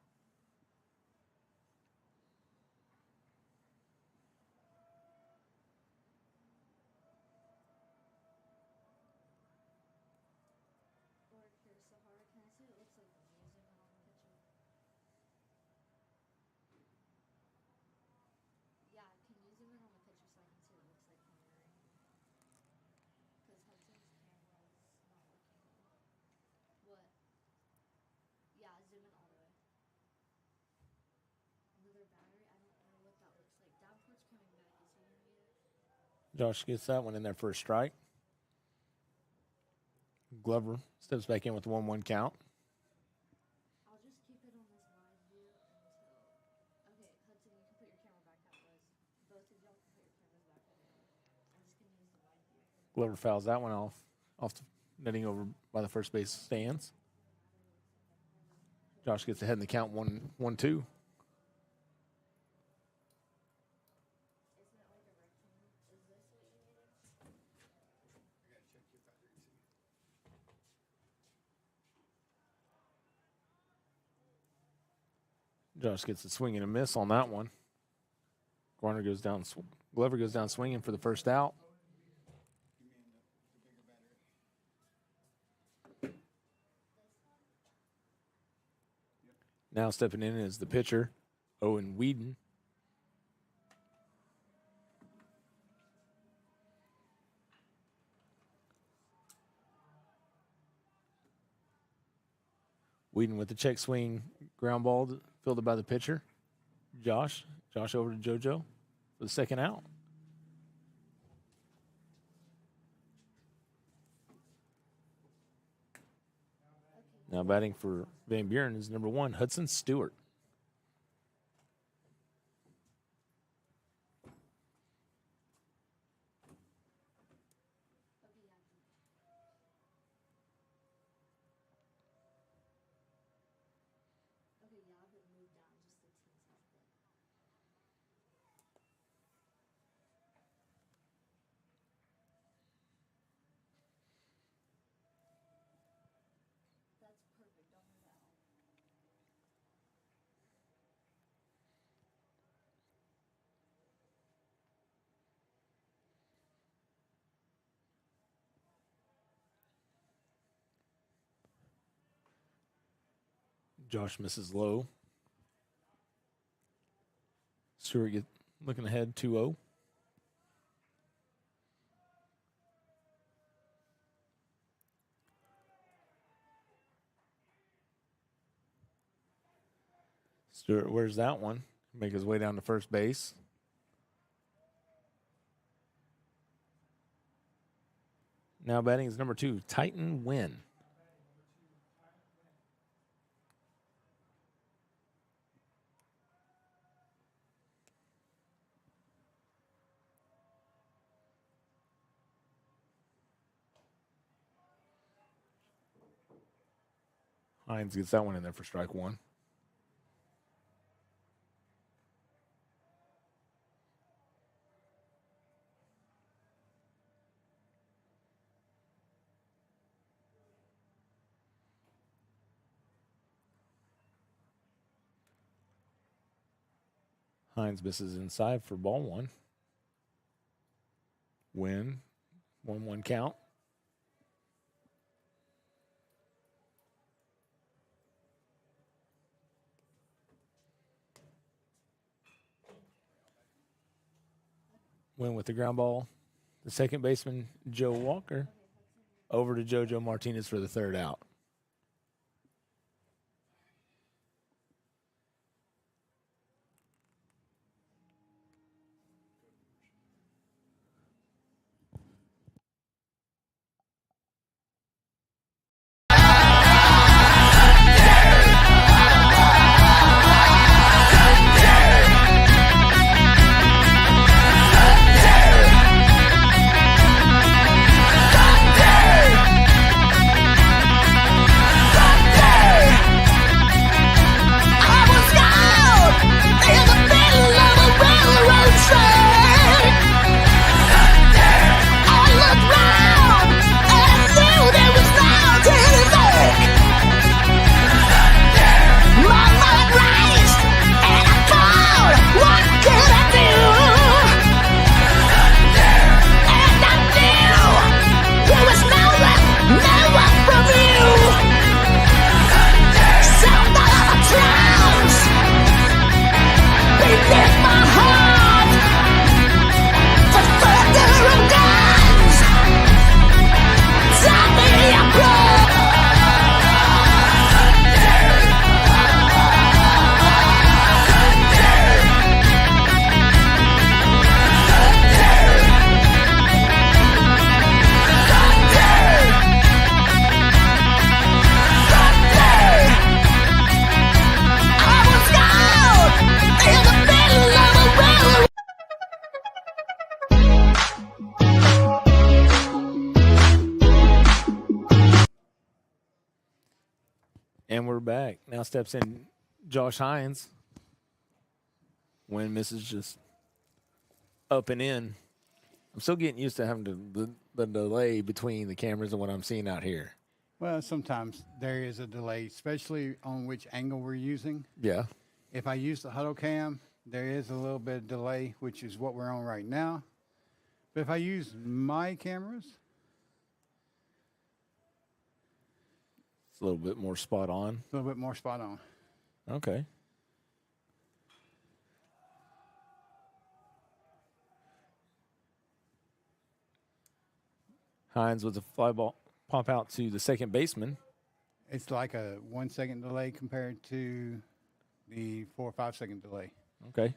Josh gets that one in there for a strike. Glover steps back in with the 1-1 count. I'll just keep it on this wide view until. Okay, Hudson, you can put your camera back up, boys. Both of y'all can put your cameras back up. I'm just going to use the wide view. Glover fouls that one off the netting over by the first base stands. Josh gets ahead in the count 1-2. Josh gets a swing and a miss on that one. Glover goes down swinging for the first out. Now stepping in is the pitcher, Owen Whedon. Whedon with the check swing, ground ball fielded by the pitcher, Josh. Josh over to JoJo for the second out. Now batting for Van Buren is number 1, Hudson Stewart. Josh misses low. Stewart looking ahead 2-0. Stewart, where's that one? Make his way down to first base. Now batting is number 2, Titan Wynn. Hines gets that one in there for strike 1. Hines misses inside for ball 1. Win. 1-1 count. Win with the ground ball. The second baseman, Joe Walker, over to JoJo Martinez for the third out. And we're back. Now steps in Josh Hines. Win misses just up and in. I'm still getting used to having the delay between the cameras and what I'm seeing out here. Well, sometimes there is a delay, especially on which angle we're using. Yeah. If I use the huddle cam, there is a little bit of delay, which is what we're on right now. But if I use my cameras, It's a little bit more spot on. a little bit more spot on. Okay. Hines with a fly ball pop out to the second baseman. It's like a 1 second delay compared to the 4 or 5 second delay. Okay.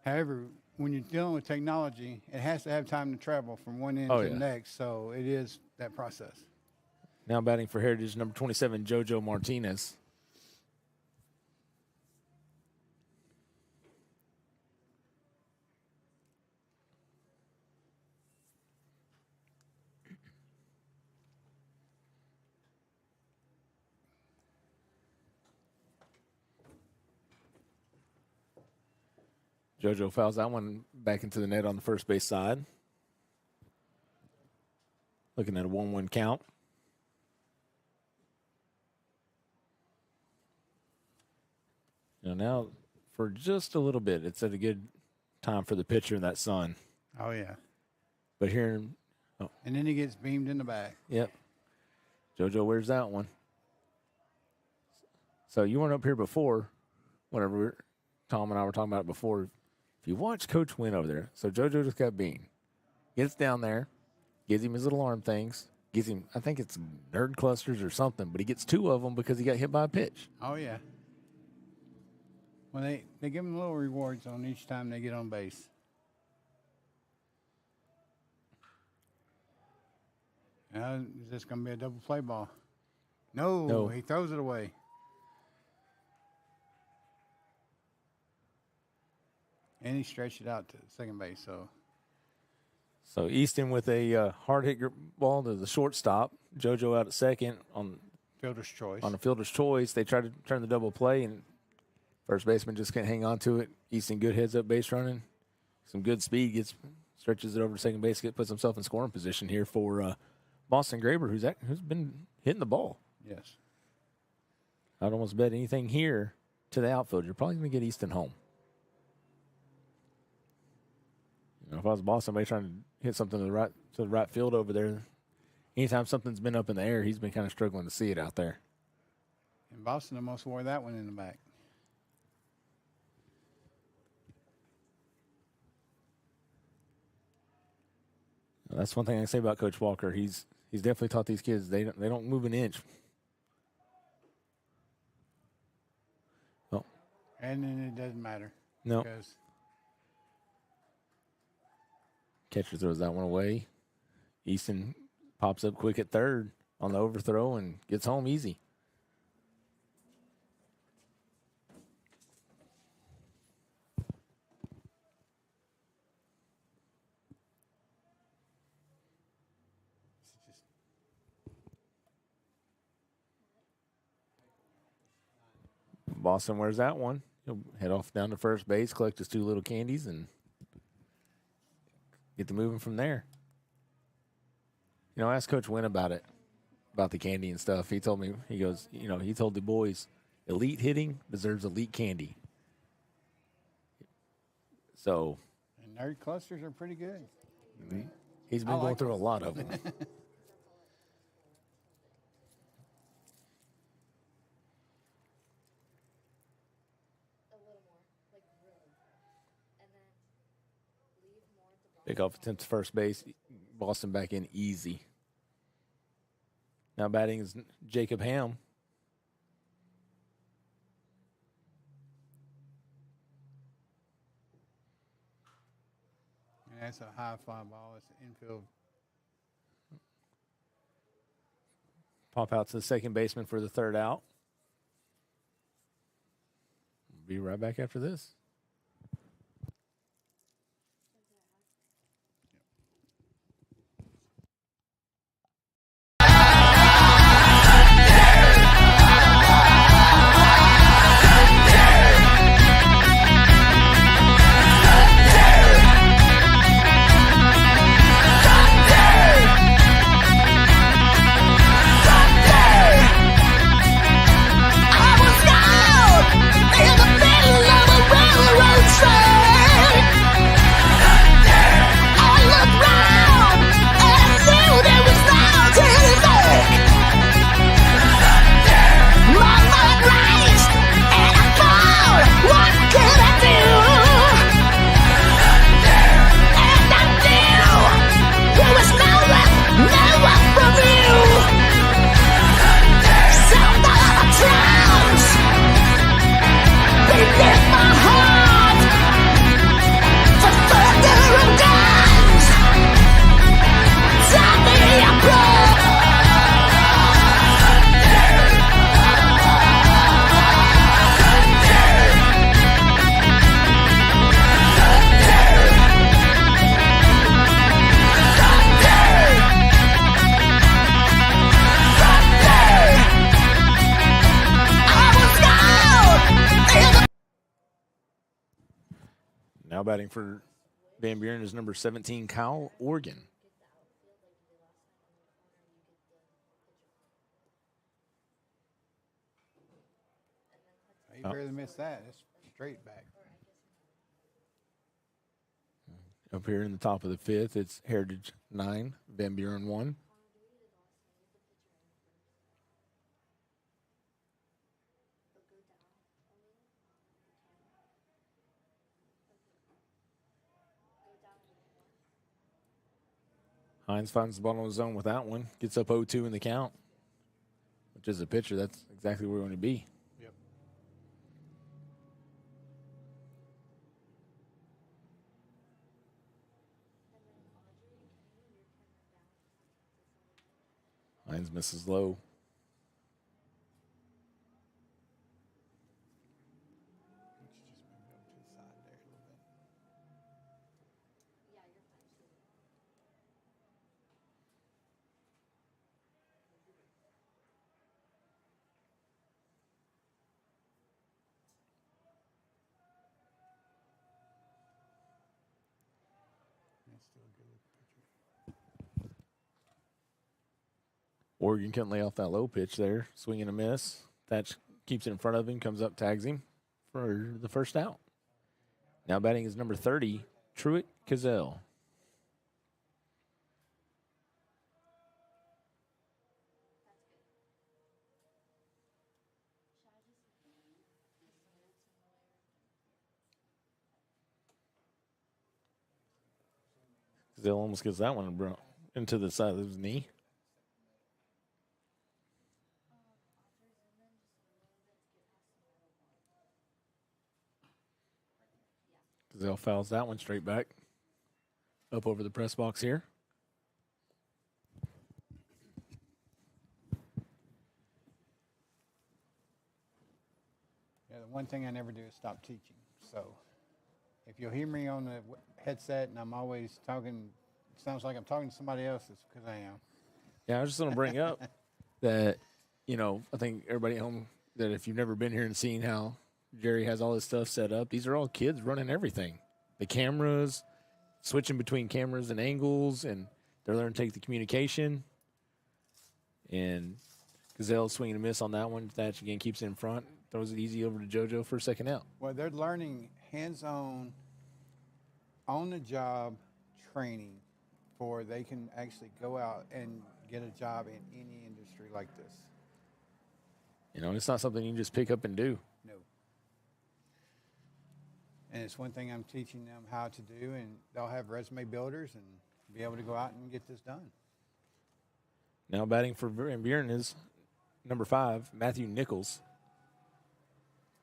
However, when you're dealing with technology, it has to have time to travel from one end Oh, to yeah. the next. So it is that process. Now batting for Heritage, number 27, JoJo Martinez. JoJo fouls that one back into the net on the first base side. Looking at a 1-1 count. Now for just a little bit, it's at a good time for the pitcher and that sun. Oh, yeah. But here, And then he gets beamed in the back. yep, JoJo wears that one. So you weren't up here before, whenever Tom and I were talking about it before. If you watch Coach Wynn over there, so JoJo just got beamed. Gets down there, gives him his little arm things, gives him, I think it's nerd clusters or something, but he gets 2 of them because he got hit by a pitch. Oh, yeah. Well, they give them little rewards on each time they get on base. Is this going to be a double play ball? No, he throws it away. And he stretched it out to second base. So Easton with a hard hit ball to the shortstop. JoJo out at second on Fielder's choice. a fielder's choice. They try to turn the double play, and first baseman just can't hang on to it. Easton good heads up base running. Some good speed, stretches it over to second base, puts himself in scoring position here for Boston Graber, who's been hitting the ball. Yes. I'd almost bet anything here to the outfield. You're probably going to get Easton home. If I was Boston, somebody trying to hit something to the right field over there, anytime something's been up in the air, he's been kind of struggling to see it out there. And Boston almost wore that one in the back. That's one thing I can say about Coach Walker. He's definitely taught these kids they don't move an inch. Oh, And then it doesn't matter. no. Because Catcher throws that one away. Easton pops up quick at third on the overthrow and gets home easy. Boston wears that one. He'll head off down to first base, collect his 2 little candies, and get to moving from there. I asked Coach Wynn about it, about the candy and stuff. He told me, he goes, he told the boys, elite hitting deserves elite candy. So. and nerd clusters are pretty good. He's been going through a lot of them. Pick off attempt to first base. Boston back in easy. Now batting is Jacob Ham. And that's a high fly ball. It's infield. Pop out to the second baseman for the third out. Be right back after this. batting for Van Buren is number 17, Kyle Organ. You barely missed that. It's straight back. Up here in the top of the fifth, it's Heritage 9, Van Buren 1. Hines finds the ball on his own with that one. Gets up 0-2 in the count, which is a pitcher. That's exactly where we want to be. Yep. Hines misses low. Oregon couldn't lay off that low pitch there. Swing and a miss. Thatch keeps it in front of him, comes up, tags him for the first out. Now batting is number 30, Truitt Cazell. Cazell almost gets that one into the side of his knee. Cazell fouls that one straight back. Up over the press box here. Yeah, the one thing I never do is stop teaching. So if you'll hear me on the headset and I'm always talking, it sounds like I'm talking to somebody else, it's because I am. Yeah, I was just going to bring up that, I think everybody at home, that if you've never been here and seen how Jerry has all this stuff set up, these are all kids running everything. The cameras, switching between cameras and angles, and they're learning to take the communication. And Cazell swinging a miss on that one. Thatch again keeps it in front, throws it easy over to JoJo for a second out. Well, they're learning hands-on, on-the-job training for they can actually go out and get a job in any industry like this. It's not something you can just pick up and do. No. And it's one thing I'm teaching them how to do, and they'll have resume builders and be able to go out and get this done. Now batting for Van Buren is number 5, Matthew Nichols.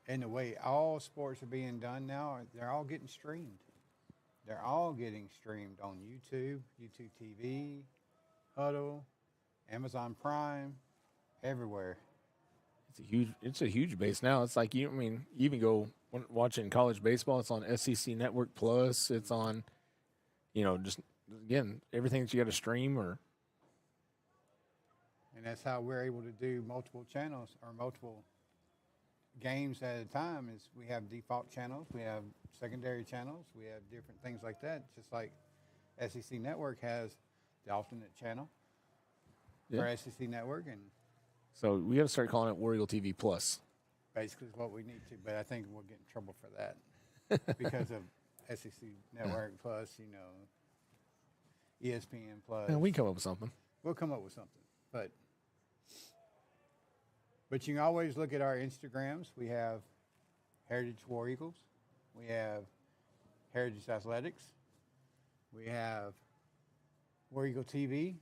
And the way all sports are being done now, they're all getting streamed. They're all getting streamed on YouTube, YouTube TV, Huddle, Amazon Prime, everywhere. It's a huge base now. It's like you even go watching college baseball. It's on SEC Network Plus. It's on, just again everything that you got to stream or. And that's how we're able to do multiple channels or multiple games at a time. Is we have default channels, we have secondary channels, we have different things like that. Just like SEC Network has the alternate channel for SEC Network, and so we got to start calling it War Eagle TV Plus. Basically, is what we need to. But I think we'll get in trouble for that because of SEC Network Plus, ESPN Plus. Yeah, we can come up with something. We'll come up with something, but you can always look at our Instagrams. We have Heritage War Eagles. We have Heritage Athletics. We have War Eagle TV.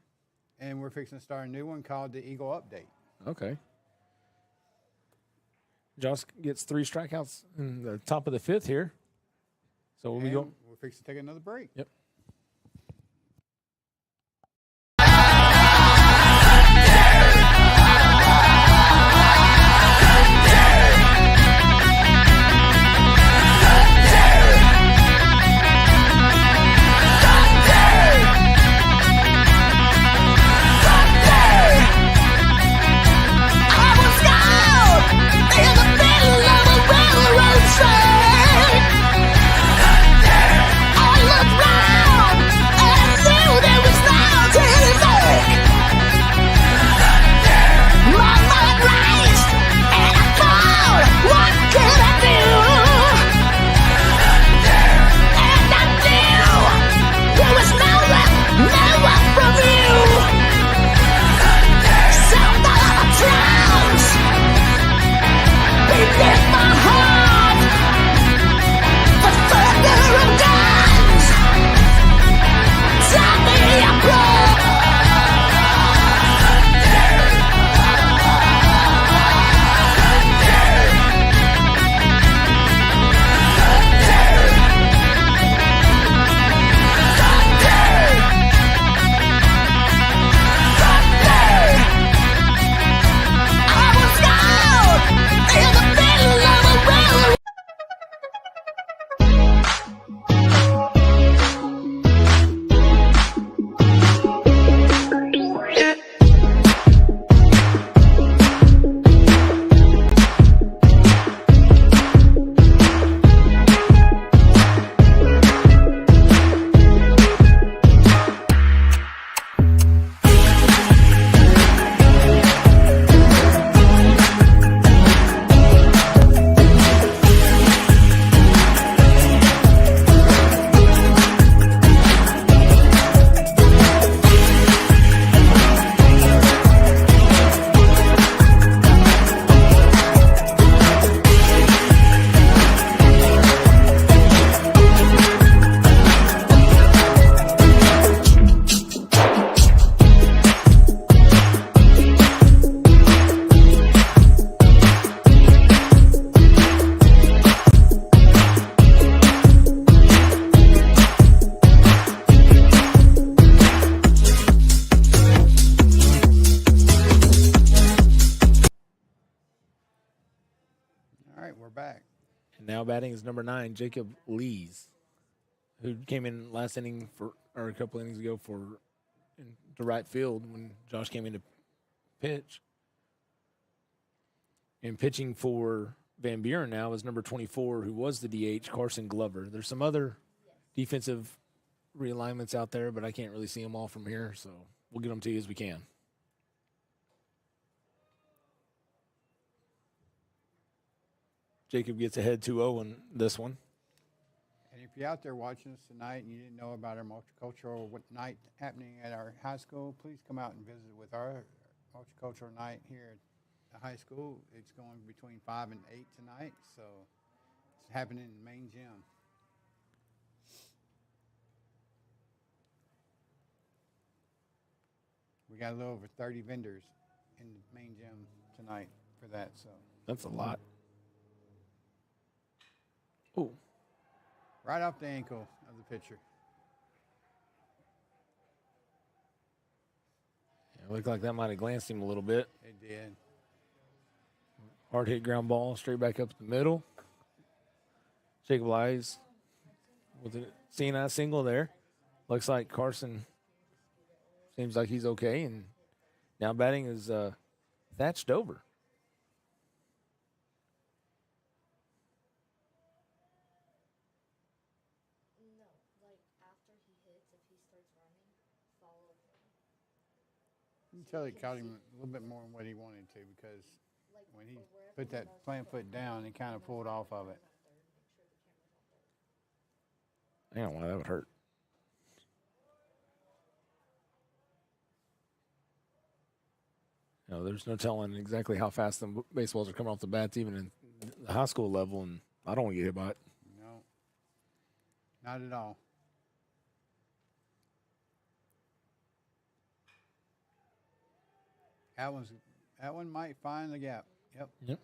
And we're fixing to start a new one called the Eagle Update. Okay. Josh gets 3 strikeouts in the top of the 5th here. So when we go, we're fixing to take another break. Yep. In the middle of a railroad track. Now batting is number 9, Jacob Lees, who came in last inning or a couple innings ago to right field when Josh came in to pitch. And pitching for Van Buren now is number 24, who was the DH, Carson Glover. There's some other defensive realignments out there, but I can't really see them all from here, so we'll get them to you as we can. Jacob gets ahead 2-0 in this one. And if you're out there watching us tonight and you didn't know about our multicultural night happening at our high school, please come out and visit with our multicultural night here at the high school. It's going between 5 and 8 tonight, so it's happening in the main gym. We got a little over 30 vendors in the main gym tonight for that, so. That's a lot. Ooh. Right off the ankle of the pitcher. Yeah, it looked like that might have glanced him a little bit. It did. Hard hit ground ball straight back up the middle. Jacob Lies with a CNI single there. Looks like Carson seems like he's okay. And now batting is Thatch Dover. No, like after he hits, if he starts running, follow him. You can tell he caught him a little bit more than what he wanted to because Like when he or wherever put he that does plant control, foot down, he kind of pulled off of it. make sure the camera's on there. I don't know why that would hurt. No, there's no telling exactly how fast the baseballs are coming off the bats, even in the high school level, and I don't want to get hit by it. No, not at all. That one might find the gap. Yep. Yep.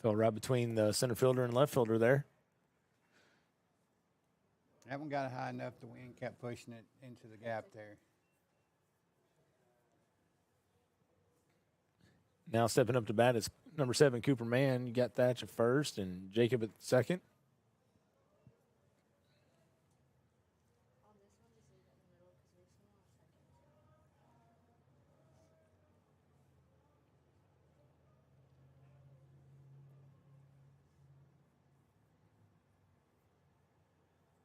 Fell right between the center fielder and left fielder there. That one got high enough the wind kept pushing it into the gap there. Now stepping up to bat is number 7, Cooper Mann. You got Thatch at first and Jacob at second. On this one, just leave it in the middle because we have someone on second.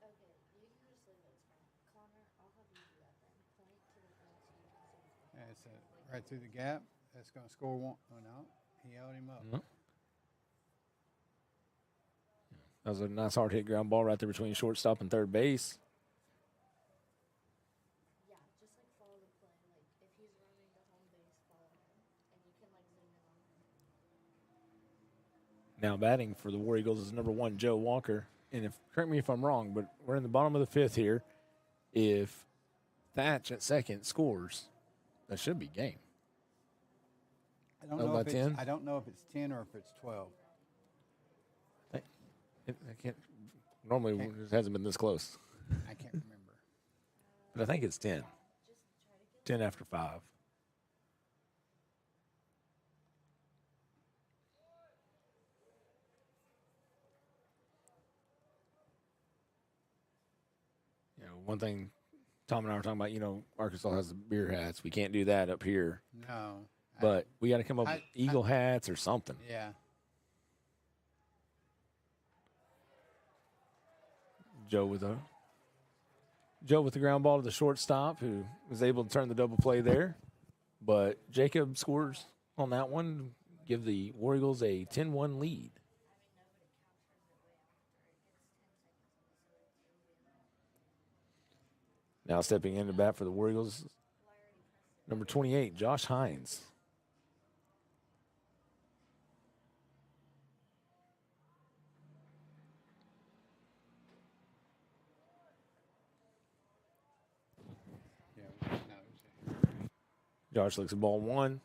Okay, you can just leave it. It's fine. Connor, I'll have you do that then. Point to the front so you can see his Yeah, it's right through the gap. That's going to score one. Oh, no. He held him up. Yep. That was a nice hard hit ground ball right there between shortstop and third base. Yeah, just like follow the play. Like if he's running to home base, follow him, and you can like zoom in on him. Now batting for the War Eagles is number 1, Joe Walker. And if correct me if I'm wrong, but we're in the bottom of the 5th here. If Thatch at second scores, that should be game. I don't Oh, know by if it's 10? I don't know if it's 10 or if it's 12. I can't. Normally, Okay. it hasn't been this close. I can't remember. But I think it's 10. 10 after 5. You know, one thing Tom and I were talking about, Arkansas has the beer hats. We can't do that up here. No. But we got to come up with eagle hats or something. Yeah. Joe with the ground ball to the shortstop, who was able to turn the double play there. But Jacob scores on that one, give the War Eagles a 10-1 lead. Now stepping into bat for the War Eagles, number 28, Josh Hines. Yeah. No, Josh looks at ball 1.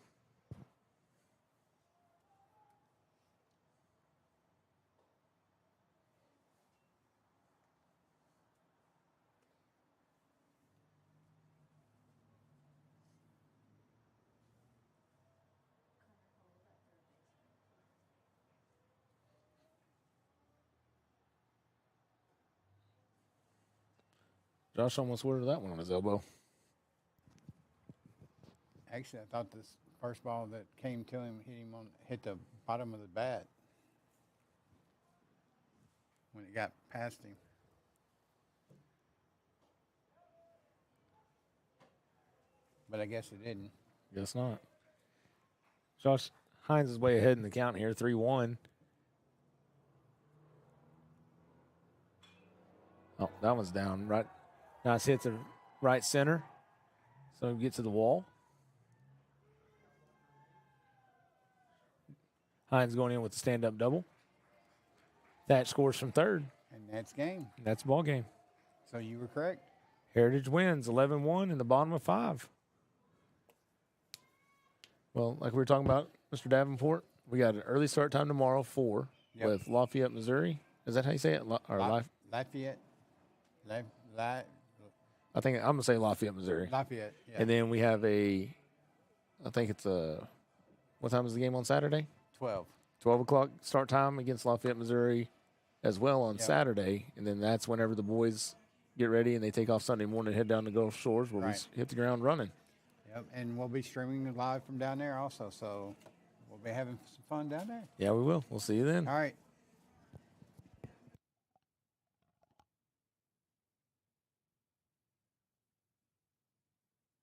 Josh almost ordered that one on his elbow. Actually, I thought this first ball that came to him hit the bottom of the bat when it got past him. But I guess it didn't. Guess not. Josh Hines is way ahead in the count here, 3-1. Oh, that one's down. Right. Nice hit to right center. So we get to the wall. Hines going in with the stand-up double. Thatch scores from third. And that's game. That's ball game. So you were correct. Heritage wins 11-1 in the bottom of 5. Well, like we were talking about, Mr. Davenport, we got an early start time tomorrow, 4, Yep. with Lafayette, Missouri. Is that how you say it? Lafayette. I think I'm going to say Lafayette, Missouri. Lafayette, yeah. And then we have I think it's what time is the game on Saturday? 12. 12 o'clock start time against Lafayette, Missouri as well on Yep. Saturday. And then that's whenever the boys get ready and they take off Sunday morning and head down to Gulf Shores where Right. we hit the ground running. Yep, and we'll be streaming live from down there also, so we'll be having some fun down there. Yeah, we will. We'll see you then. All right.